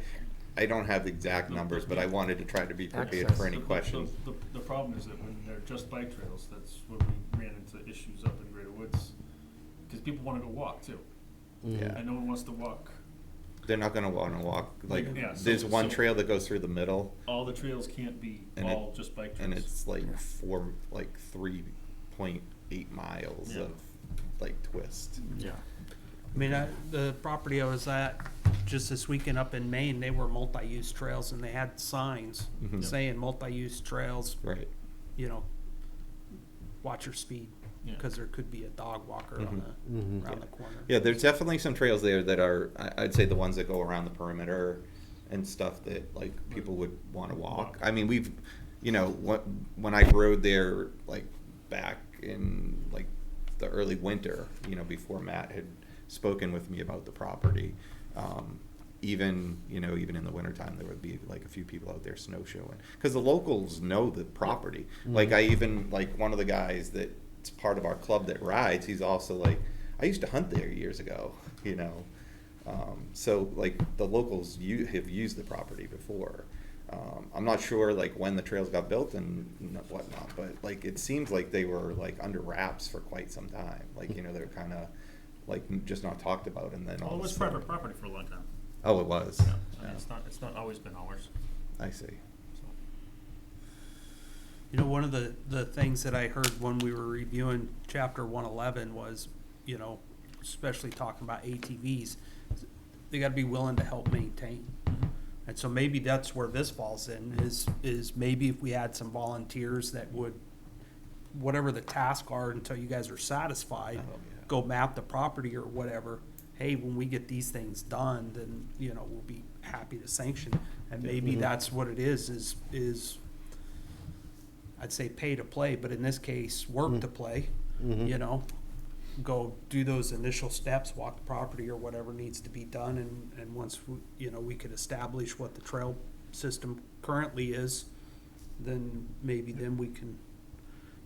don't have the exact numbers, but I wanted to try to be prepared
Access.
for any questions.
The problem is that when they're just bike trails, that's when we ran into issues up in Greater Woods. Because people wanna go walk too,
Yeah.
and no one wants to walk.
They're not gonna wanna walk, like,
Yeah, so-
there's one
so-
trail that goes through the middle,
All the trails can't be
And
all just bike trails.
and it's like 3.8 miles
Yeah.
of, like, twist.
Yeah.
I mean, the property I was at just this weekend up in Maine, they were multi-use trails, and they had signs
Mhm.
saying multi-use trails,
Right.
you know, watch your speed,
Yeah.
because there could be a dog walker on
Mhm.
around the corner.
Yeah, there's definitely some trails there that are, I'd say the ones that go around the perimeter and stuff that, like, people would wanna walk. I mean, we've, you know, when I rode there, like, back in, like, the early winter, you know, before Matt had spoken with me about the property, even, you know, even in the wintertime, there would be like a few people out there snowshoeing. Cause the locals know the property. Like, I even, like, one of the guys that's part of our club that rides, he's also like, I used to hunt there years ago, you know? So, like, the locals have used the property before. I'm not sure, like, when the trails got built and whatnot, but, like, it seems like they were, like, under wraps for quite some time. Like, you know, they're kinda, like, just not talked about, and then all
Well, it
of a
was
sudden.
private property for a long time.
Oh, it was?
Yeah, I
Yeah.
mean, it's not always been ours,
I see.
so.
You know, one of the things that I heard when we were reviewing chapter 111 was, you know, especially talking about ATVs, they gotta be willing to help maintain. And so maybe that's where this falls in, is maybe if we had some volunteers that would, whatever the tasks are until you guys are satisfied,
Oh, yeah.
go map the property or whatever. Hey, when we get these things done, then, you know, we'll be happy to sanction. And maybe that's what it is I'd say pay to play, but in this case, work to play, you know? Go do those initial steps, walk the property or whatever needs to be done, and once, you know, we could establish what the trail system currently is, then maybe then we can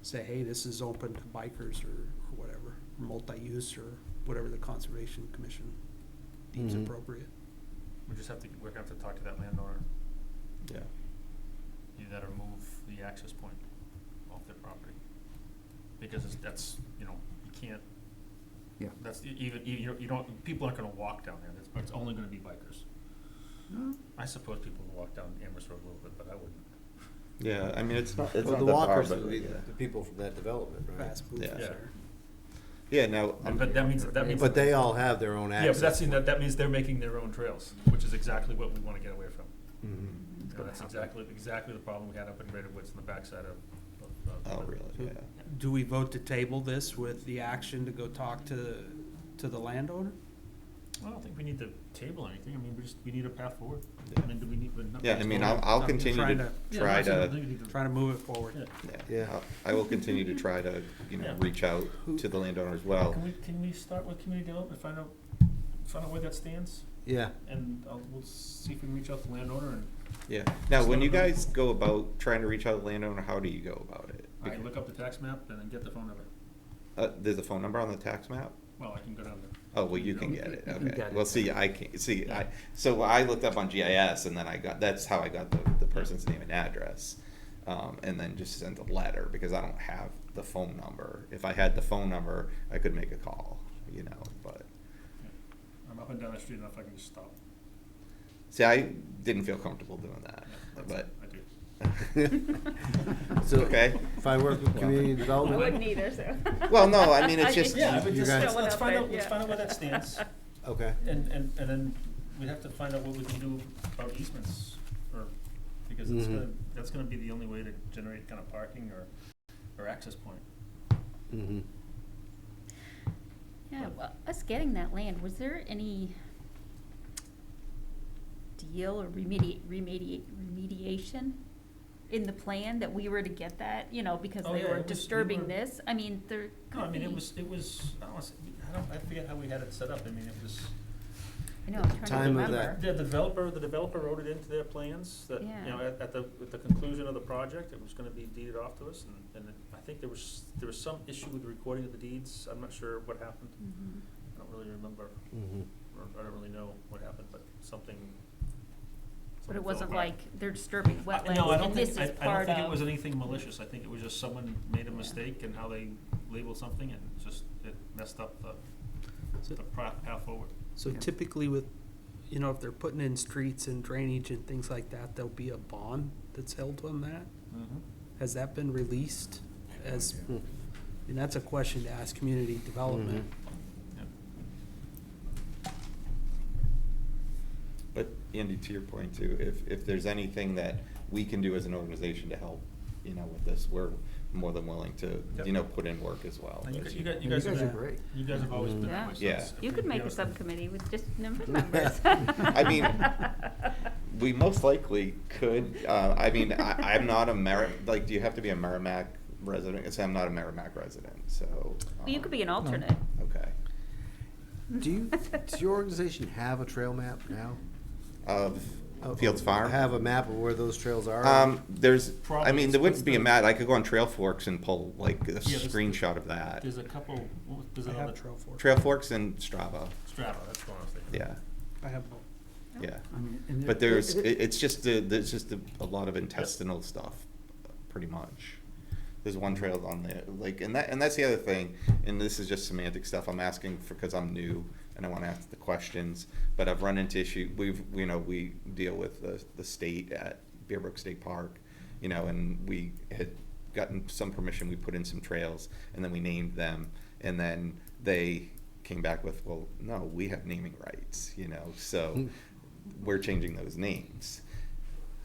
say, hey, this is open to bikers or whatever, multi-use or whatever the Conservation Commission deems appropriate.
We're gonna have to talk to that landowner,
Yeah.
either that or move the access point off their property. Because that's, you know, you can't.
Yeah.
That's you don't, people aren't gonna walk down there, it's only gonna be bikers. I suppose people will walk down Amherst Road a little bit, but I wouldn't.
Yeah, I mean, it's not
Well,
that
the
far,
walkers
but,
would be
yeah.
the people from that development, right?
Fast movers
Yeah.
there.
Yeah, now,
But that means.
But they all have their own
Yeah, but
access.
that means they're making their own trails, which is exactly what we wanna get away from.
Mhm.
You know, that's exactly the problem we had up in Greater Woods on the backside of.
oh, really, yeah.
Do we vote to table this with the action to go talk to the landowner?
I don't think we need to table anything, I mean, we need a path forward.
Yeah.
I mean, do we need?
Yeah, I mean, I'll continue
trying
to
to-
try to,
Trying to move it forward.
yeah, I will continue to try to, you know,
Yeah.
reach out to the landowner as well.
Can we start with community development, find out where that stands?
Yeah.
And we'll see if we can reach out to the landowner, and
Yeah. Now, when you guys go about trying to reach out to the landowner, how do you go about it?
I look up the tax map and then get the phone number.
There's a phone number on the tax map?
Well, I can go down there.
Oh, well, you can get it,
can
okay.
get it.
Well, see, I can't, so I looked up on GIS and then that's how I got the person's name and address, and then just send a letter, because I don't have the phone number. If I had the phone number, I could make a call, you know, but.
I'm up and down the street enough, I can just stop.
See, I didn't feel comfortable doing that, but.
I do.
So,
Okay.
if I work with community
I
development,
wouldn't either, so.
Well, no, I mean, it's just.
Yeah, but
You
just,
guys-
let's find out,
Yeah.
let's find out where that stands,
okay.
and then we'd have to find out what we can do about easements, because
Mhm.
that's gonna be the only way to generate kind of parking or access point.
Mm-hmm.
Yeah, well, us getting that land, was there any deal or remediation in the plan that we were to get that, you know, because
Oh,
they
yeah,
were
it was- we
disturbing
were-
this? I mean, there
No, I
could
mean,
be.
it was, I forget how we had it set up, I mean, it was.
I know, I'm trying to
Time of
remember.
that.
The developer wrote it into their plans that, you know,
Yeah.
at the conclusion of the project, it was gonna be deeded off to us, and I think there was some issue with the recording of the deeds, I'm not sure what happened.
Mhm.
I don't really remember,
Mm-hmm.
or I don't really know what happened, but something.
But it
fell
wasn't
apart.
like they're disturbing
No, I
wetlands,
don't
and
think,
this is
I don't
part
think it
of.
was anything malicious, I think it was just someone made a
Yeah.
mistake in how they labeled something, and it messed up the path forward.
So typically with, you know, if they're putting in streets and drainage and things like that, there'll be a bond that's held on that. Has that been released as, I mean, that's a question to ask community development.
But Andy, to your point too, if there's anything that we can do as an organization to help, you know, with this, we're more than willing to, you know, put in work as well.
And you
But
guys
You guys are
have,
great.
you guys have always been that
Yeah.
way. so
Yeah.
it's-
You could make a
know,
subcommittee with just members.
I mean, we most likely could, I mean, I'm not a like, do you have to be a Merrimack resident? Say I'm not a Merrimack resident, so.
Well, you could be an alternate.
Okay.
Does your organization have a trail map now?
Of Fields Farm?
Have a map of where those trails are?
There's, I
Probably
mean,
it's-
there wouldn't
it's
be a
the-
map, I could go on Trail Forks and pull like a
there's-
screenshot of that.
There's a couple, there's
I have
another,
Trail Force.
Trail Forks and Strava,
Strava, that's the one I was thinking.
yeah,
I have both.
yeah.
I mean, and
But there's,
it-
it's just, there's just a lot of intestinal stuff, pretty much. There's one trail on there, like, and that's the other thing, and this is just semantic stuff I'm asking for, because I'm new and I want to ask the questions, but I've run into issue, we deal with the state at Bearbrook State Park, you know, and we had gotten some permission, we put in some trails, and then we named them, and then they came back with, well, no, we have naming rights, you know, so we're changing those names.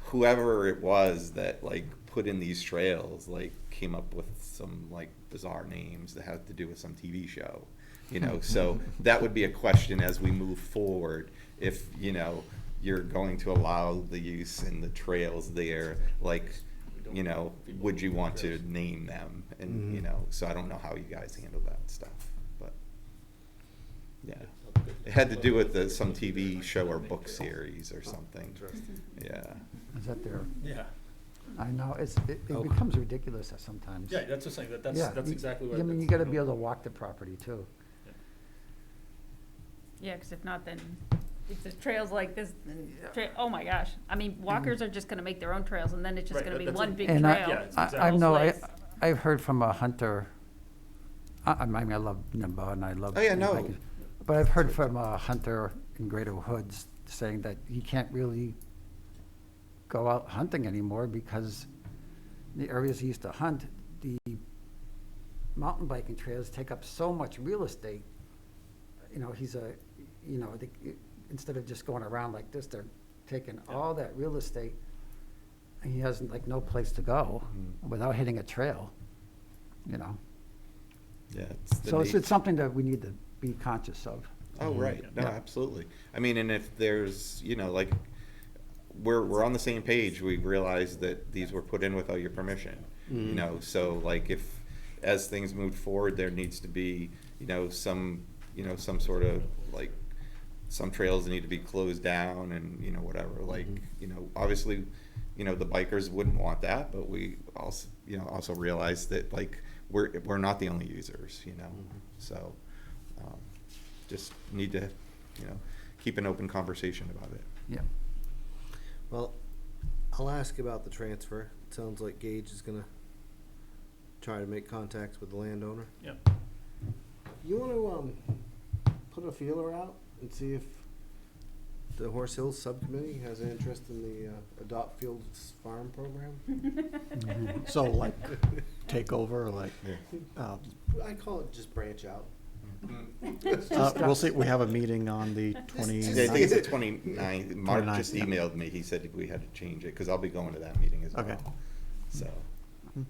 Whoever it was that like put in these trails, like came up with some like bizarre names that had to do with some TV show, you know, so that would be a question as we move forward, if, you know, you're going to allow the use in the trails there, like, you know, would you want to name them? And, you know, so I don't know how you guys handle that stuff, but, yeah. It had to do with some TV show or book series or something, yeah.
Is that there?
Yeah,
I know, it
Oh.
becomes ridiculous sometimes.
yeah, that's the thing, that's
Yeah,
exactly what.
I mean, you gotta be able to walk the property too.
Yeah, because if not, then if there's trails like this, then, oh my gosh. I mean, walkers are just gonna make their own trails, and then it's just
Right,
gonna be
that's
one
a-
big
And
trail.
Yeah, it's
I
exactly-
know,
Slice.
I've heard from a hunter, I mean, I love Nimba and I love.
Oh, yeah, no.
hiking, But I've heard from a hunter in Greater Woods saying that he can't really go out hunting anymore because the areas he used to hunt, the mountain biking trails take up so much real estate. You know, instead of just going around like this, they're taking all that real estate. And he has like no place to go without hitting a trail, you know?
Yeah, it's the
So it's
nature.
something that we need to be conscious of.
Oh, right, no,
Yeah.
absolutely. I mean, and if there's, you know, like, we're on the same page, we realize that these were put in without your permission, you know, so like if, as things move forward, there needs to be, some sort of, like, some trails need to be closed down and, whatever, like, obviously, the bikers wouldn't want that, but we also realize that, like, we're not the only users, so, just need to, keep an open conversation about it.
Yeah.
Well,
I'll ask about the transfer. It sounds like Gage is gonna try to make contacts with the landowner.
Yep.
You wanna, put a feeler out and see if the Horse Hills Subcommittee has an interest in the, Adopt Fields Farm program?
So like, take over, like,
I call it just branch out.
we'll see, we have a meeting on the
I think it's the 29th. Mark
29th,
just
yeah.
emailed me. He said we had to change it, because I'll be going to that meeting as well.
Okay.
So,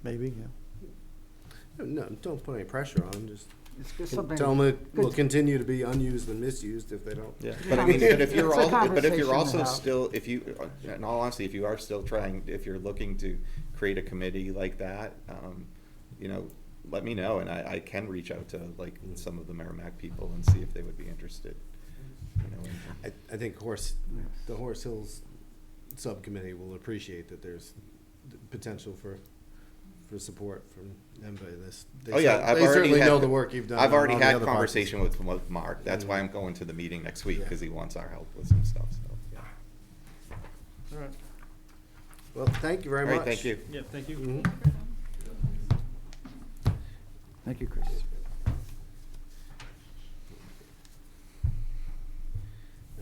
Maybe, yeah.
No, don't put any pressure on them, just
It's just something.
tell them it will
good-
continue to be unused and misused if they don't.
yeah, but I mean, but if you're
It's a
all, but if
conversation
you're
to
also
have.
still, if you, in all honesty, if you are still trying, if you're looking to create a committee like that, you know, let me know, and I can reach out to like some of the Merrimack people and see if they would be interested. You know,
I think the Horse Hills Subcommittee will appreciate that there's the potential for support from them by this.
Oh, yeah, I've
They
already
certainly
had,
know the work you've done.
I've
on
already
all the
had
other parts.
conversation with Mark. That's why I'm going to the meeting next week,
Yeah.
because he wants our help with some stuff, so.
All right.
Well, thank you very
All
much.
right, thank you.
Yeah, thank you.
Mhm.
Thank you, Chris.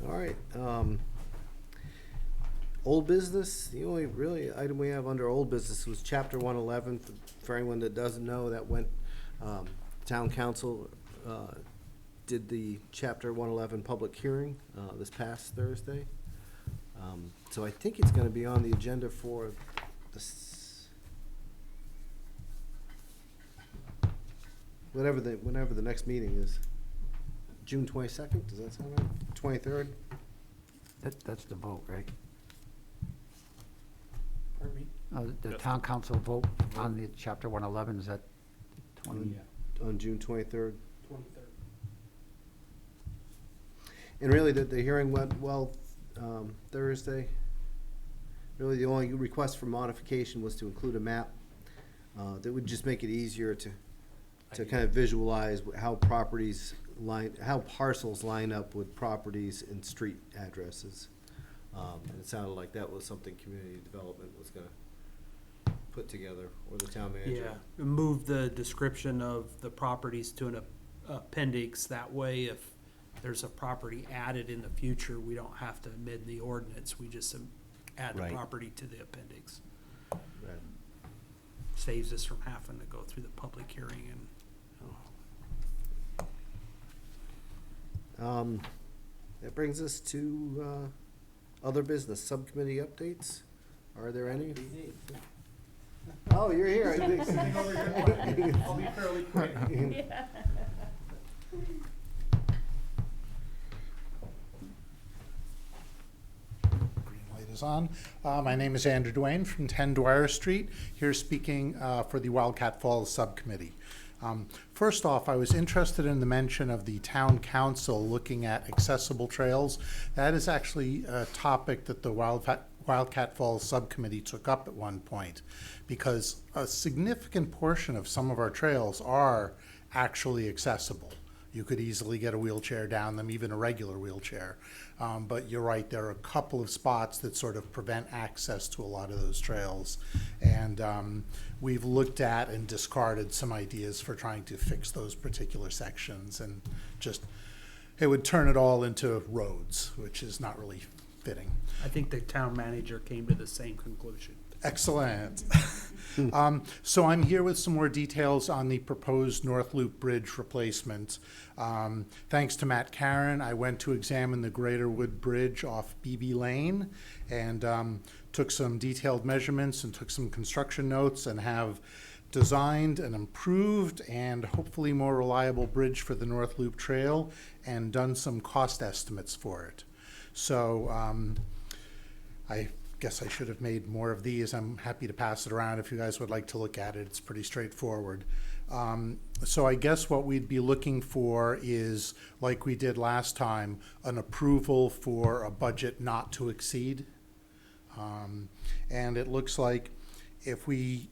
All right, old business, the only really item we have under old business was chapter 111. For anyone that doesn't know, that went, town council, did the chapter 111 public hearing, this past Thursday. So I think it's gonna be on the agenda for whenever the next meeting is. June 22nd, does that sound right? 23rd?
That's the vote, right?
Pardon me?
The
Yes.
town council vote on the chapter 111, is that 20?
On June 23rd. And really, the hearing went well Thursday. Really, the only request for modification was to include a map that would just make it easier to kind of visualize how how parcels line up with properties and street addresses. And it sounded like that was something community development was gonna put together, or the town manager.
Yeah, move the description of the properties to an appendix. That way, if there's a property added in the future, we don't have to amend the ordinance. We just add the
Right.
property to the appendix.
Right.
Saves us from having to go through the public hearing and.
That brings us to other business, subcommittee updates. Are there any? Oh, you're here.
I'll be fairly quick.
Yeah.
Green light is on. My name is Andrew Duane from 10 Dwyer Street, here speaking for the Wildcat Falls Subcommittee. First off, I was interested in the mention of the town council looking at accessible trails. That is actually a topic that the Wildcat Falls Subcommittee took up at one point, because a significant portion of some of our trails are actually accessible. You could easily get a wheelchair down them, even a regular wheelchair. But you're right, there are a couple of spots that sort of prevent access to a lot of those trails. And we've looked at and discarded some ideas for trying to fix those particular sections, and just, it would turn it all into roads, which is not really fitting.
I think the town manager came to the same conclusion.
Excellent. So I'm here with some more details on the proposed North Loop Bridge replacement. Thanks to Matt Karen, I went to examine the Greater Wood Bridge off BB Lane and took some detailed measurements and took some construction notes, and have designed an improved and hopefully more reliable bridge for the North Loop Trail, and done some cost estimates for it. So I guess I should have made more of these. I'm happy to pass it around if you guys would like to look at it. It's pretty straightforward. So I guess what we'd be looking for is, like we did last time, an approval for a budget not to exceed. And it looks like if we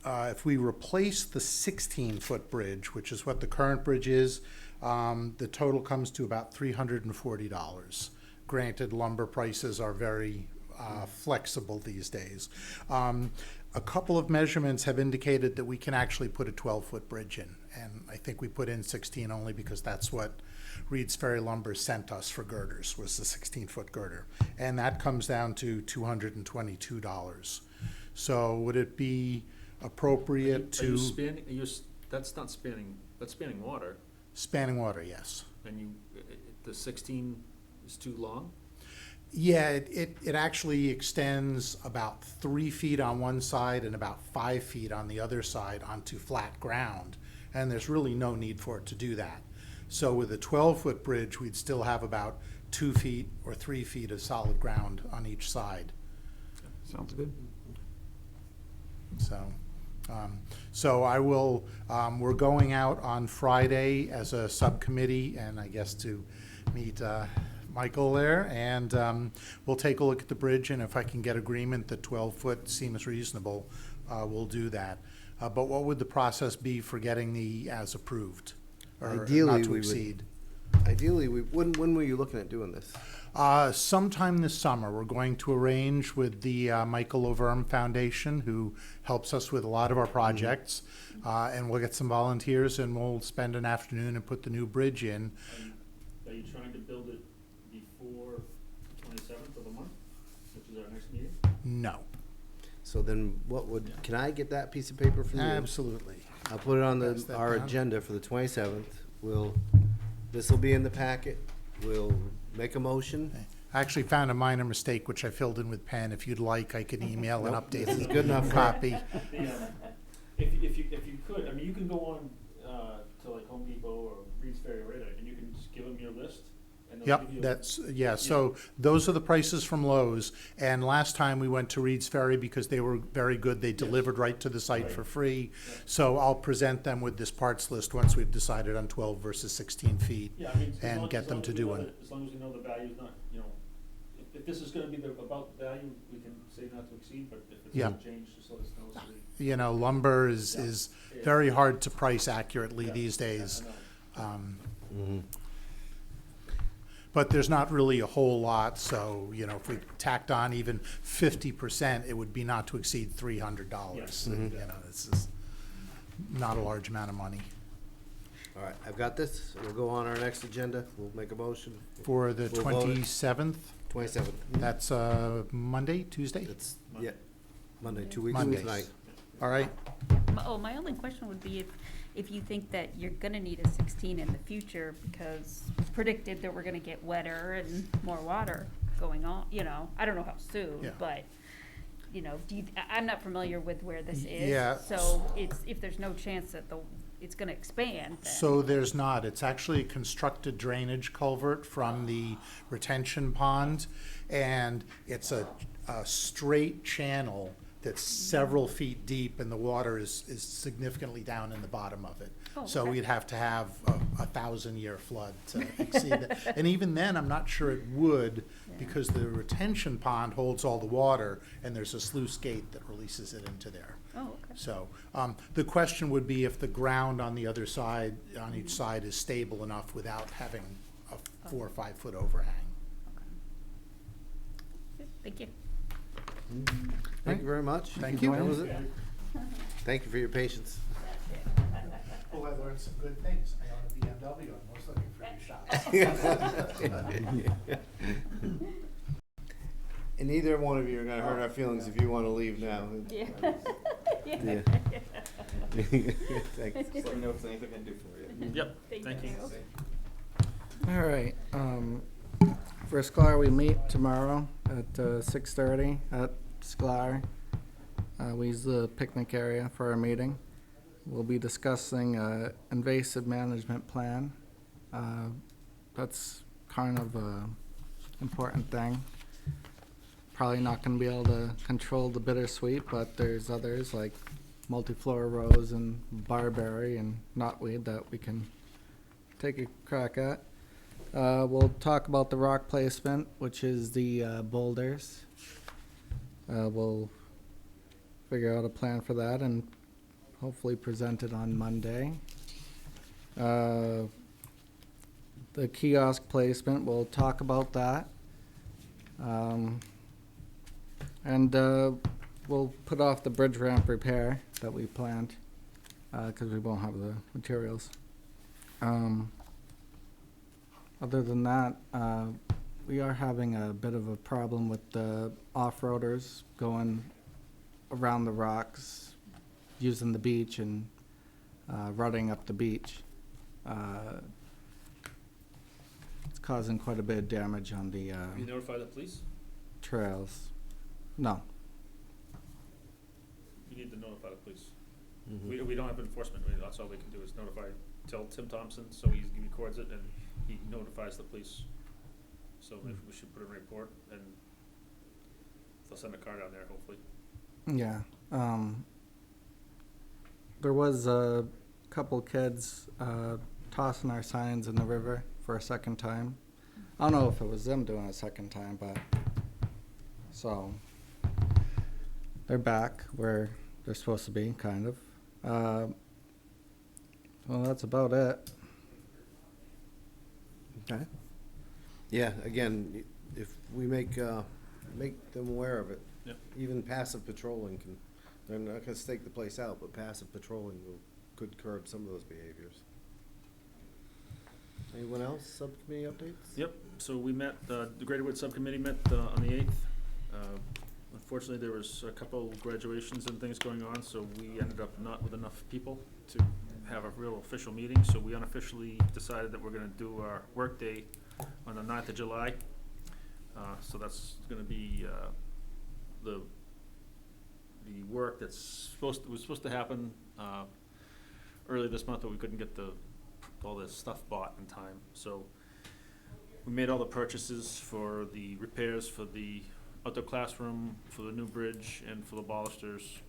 replace the 16-foot bridge, which is what the current bridge is, the total comes to about $340. Granted, lumber prices are very flexible these days. A couple of measurements have indicated that we can actually put a 12-foot bridge in, and I think we put in 16 only because that's what Reed's Ferry Lumber sent us for girders, was the 16-foot girder, and that comes down to $222. So would it be appropriate
Are you
to?
spanning, that's not spanning, that's spanning water,
Spanning water, yes.
and the 16 is too long?
Yeah, it actually extends about 3 feet on one side and about 5 feet on the other side onto flat ground, and there's really no need for it to do that. So with a 12-foot bridge, we'd still have about 2 feet or 3 feet of solid ground on each side.
Sounds good.
So I will, we're going out on Friday as a subcommittee, and I guess to meet Michael there, and we'll take a look at the bridge, and if I can get agreement that 12-foot seems reasonable, we'll do that. But what would the process be for getting the as approved, or
Ideally,
not
we
to
would-
exceed?
Ideally, when were you looking at doing this?
Sometime this summer, we're going to arrange with the Michael Overm Foundation, who helps us with a lot of our projects, and we'll get some volunteers, and we'll spend an afternoon and put the new bridge in.
Are you trying to build it before the 27th of the month, which is our next meeting?
No.
So then can I get that piece of paper from you?
Absolutely.
I'll put it on
Pass that
our
down.
agenda for the 27th. This will be in the packet. We'll make a motion.
I actually found a minor mistake, which I filled in with pen. If you'd like, I can email an
Nope,
updated
this is good enough for-
copy.
If you could, I mean, you can go on to like Home Depot or Reed's Ferry or whatever, and you can just give them your list, and they'll give you.
Yep, so those are the prices from Lowe's. And last time we went to Reed's Ferry because they were very good. They delivered right to the site
Right.
for free.
Yeah.
So I'll present them with this parts list once we've decided on 12 versus 16 feet.
Yeah, I mean,
and get them to do one.
As long as we know the value's not, if this is gonna be about the value, we can say not to exceed, but if it's
Yeah.
gonna change, just let us know. So we-
You know, lumber is
Yeah.
very hard to price accurately
Yeah.
these days.
I know.
Mhm.
But there's not really a whole lot, so, if we tacked on even 50%, it would be not to exceed $300.
Yeah.
And, this is not a large amount of money.
All right, I've got this. We'll go on our next agenda. We'll make a motion.
For the
We'll vote it.
27th,
27th.
that's Monday, Tuesday?
It's, yeah, Monday, 2 weeks from
Mondays.
tonight.
All right,
My only question would be if you think that you're gonna need a 16 in the future, because it's predicted that we're gonna get wetter and more water going on, I don't know how soon,
Yeah.
but, I'm not familiar with where this is.
Yeah.
So if there's no chance that it's gonna expand, then.
so there's not. It's actually a constructed drainage culvert from the retention pond, and it's a straight channel that's several feet deep, and the water is significantly down in the bottom of it.
Oh,
So
okay.
we'd have to have a 1,000-year flood to exceed that. And even then, I'm not sure it would,
Yeah.
because the retention pond holds all the water, and there's a sluice gate that releases it into there.
Oh, okay.
So, the question would be if the ground on the other side, on each side, is stable enough without having a 4 or 5 foot overhang.
Good, thank you.
Thank you very much.
Thank you.
That was it. Thank you for your patience.
Oh, I learned some good things. I own a BMW, I'm most looking for new shops.
And neither one of you are gonna hurt our feelings if you wanna leave now.
Yeah.
Yeah. Thanks.
Just let me know if there's anything I can do for you.
Yep, thank you.
All right, for Scalar, we meet tomorrow at 6:30 at Scalar. We use the picnic area for our meeting. We'll be discussing invasive management plan. That's kind of a important thing. Probably not gonna be able to control the bittersweet, but there's others like multiflora rose and barberry and knotweed that we can take a crack at. We'll talk about the rock placement, which is the boulders. We'll figure out a plan for that and hopefully present it on Monday. The kiosk placement, we'll talk about that. And we'll put off the bridge ramp repair that we planned, because we won't have the materials. Other than that, we are having a bit of a problem with the off-roaders going around the rocks, using the beach and rutting up the beach. It's causing quite a bit of damage on the
You notify the police?
trails. No.
You need to notify the police.
Mhm.
We don't have enforcement, I mean, that's all we can do is notify, tell Tim Thompson, so he records it and he notifies the police. So maybe we should put in a report and they'll send a car down there, hopefully.
Yeah. There was a couple kids tossing our signs in the river for a second time. I don't know if it was them doing it a second time, but so they're back where they're supposed to be, kind of. Well, that's about it.
Okay. Yeah, again, if we make them aware of it.
Yep.
Even passive patrolling can, they're not gonna stake the place out, but passive patrolling could curb some of those behaviors. Anyone else, subcommittee updates?
Yep, so we met, the Greater Wood Subcommittee met on the 8th. Unfortunately, there was a couple graduations and things going on, so we ended up not with enough people to have a real official meeting, so we unofficially decided that we're gonna do our workday on the 9th of July. So that's gonna be the work was supposed to happen early this month, but we couldn't get all this stuff bought in time. So we made all the purchases for the repairs for the outdoor classroom, for the new bridge, and for the balusters.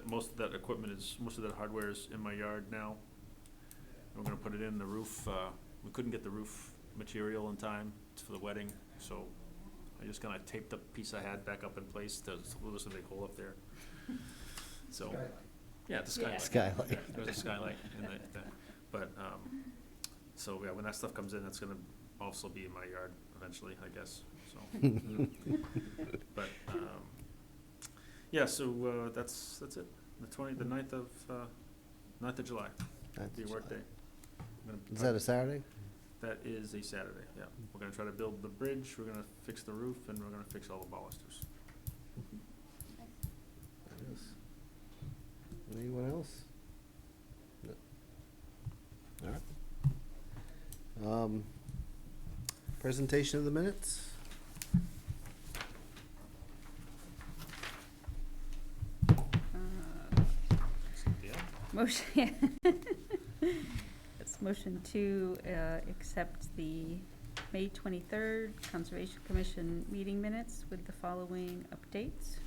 Most of that hardware is in my yard now. And we're gonna put it in the roof. We couldn't get the roof material in time for the wedding, so I just kinda taped the piece I had back up in place. There's a big hole up there. So, yeah, the skylight.
Skylight.
There's a skylight in but, so yeah, when that stuff comes in, that's gonna also be in my yard eventually, I guess, so. But, yeah, so, that's it. The 9th of July, be a work day.
Is that a Saturday?
That is a Saturday, yeah. We're gonna try to build the bridge, we're gonna fix the roof, and we're gonna fix all the balusters.
Yes. Anyone else? No. All right. Presentation of the minutes?
Motion, it's motion to accept the May 23rd Conservation Commission meeting minutes with the following updates.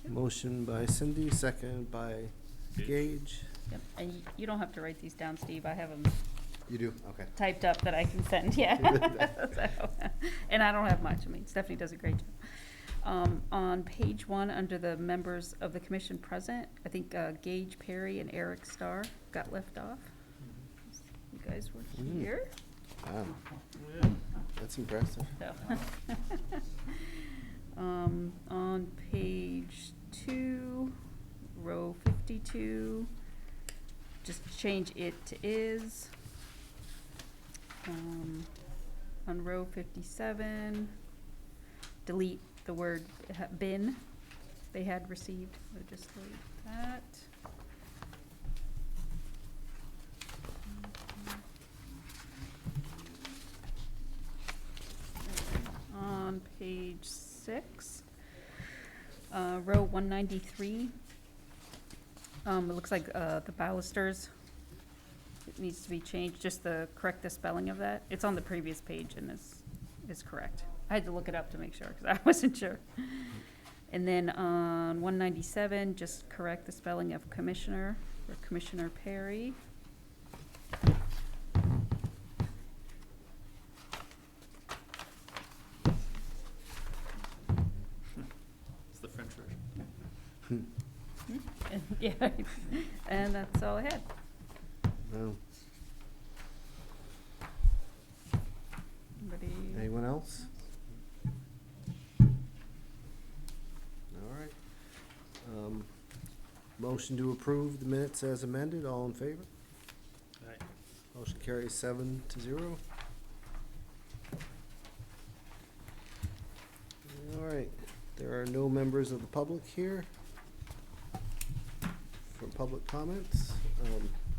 Motion by Cindy, second by Gage.
Yep, and you don't have to write these down, Steve, I have them
You do? Okay.
typed up that I can send, yeah. So, and I don't have much, I mean, Stephanie does a great job. On page 1, under the members of the commission present, I think Gage Perry and Eric Starr got left off. You guys were here.
Wow. That's impressive.
So. On page 2, row 52, just change it to is. On row 57, delete the word bin they had received, so just delete that. On page 6, row 193, it looks like the balusters, it needs to be changed, just correct the spelling of that. It's on the previous page and is correct. I had to look it up to make sure, because I wasn't sure. And then on 197, just correct the spelling of commissioner, for Commissioner Perry.
It's the French version.
And, yeah, and that's all I had.
No.
Anybody?
Anyone else? Motion to approve the minutes as amended, all in favor?
Aye.
Motion carries 7-0. All right, there are no members of the public here for public comments.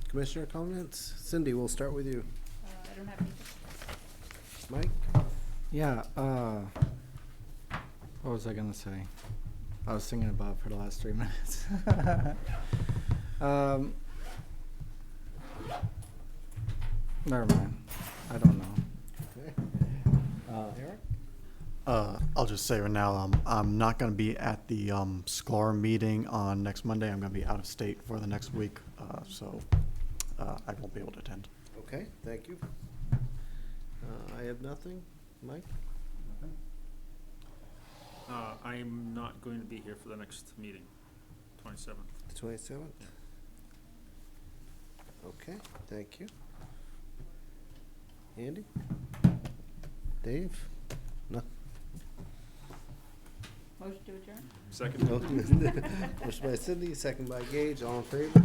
Commissioner comments? Cindy, we'll start with you.
I don't have anything.
Mike?
Yeah, what was I gonna say? I was thinking about it for the last 3 minutes. Never mind. I don't know.
Okay. Eric?
I'll just say right now, I'm not gonna be at the, Scalar meeting on next Monday. I'm gonna be out of state for the next week, so, I won't be able to attend.
Okay, thank you. I have nothing. Mike?
I am not going to be here for the next meeting, 27th.
The 27th? Okay, thank you. Andy? Dave? No?
Motion to adjourn?
Second.
Motion by Cindy, second by Gage, all in favor?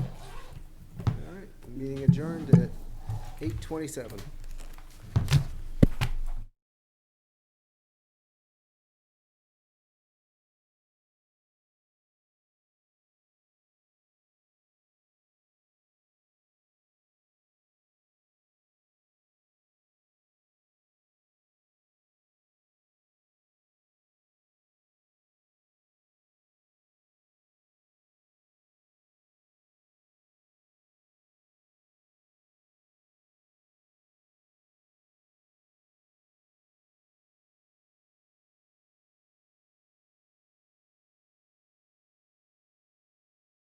All right, meeting adjourned at 8:27.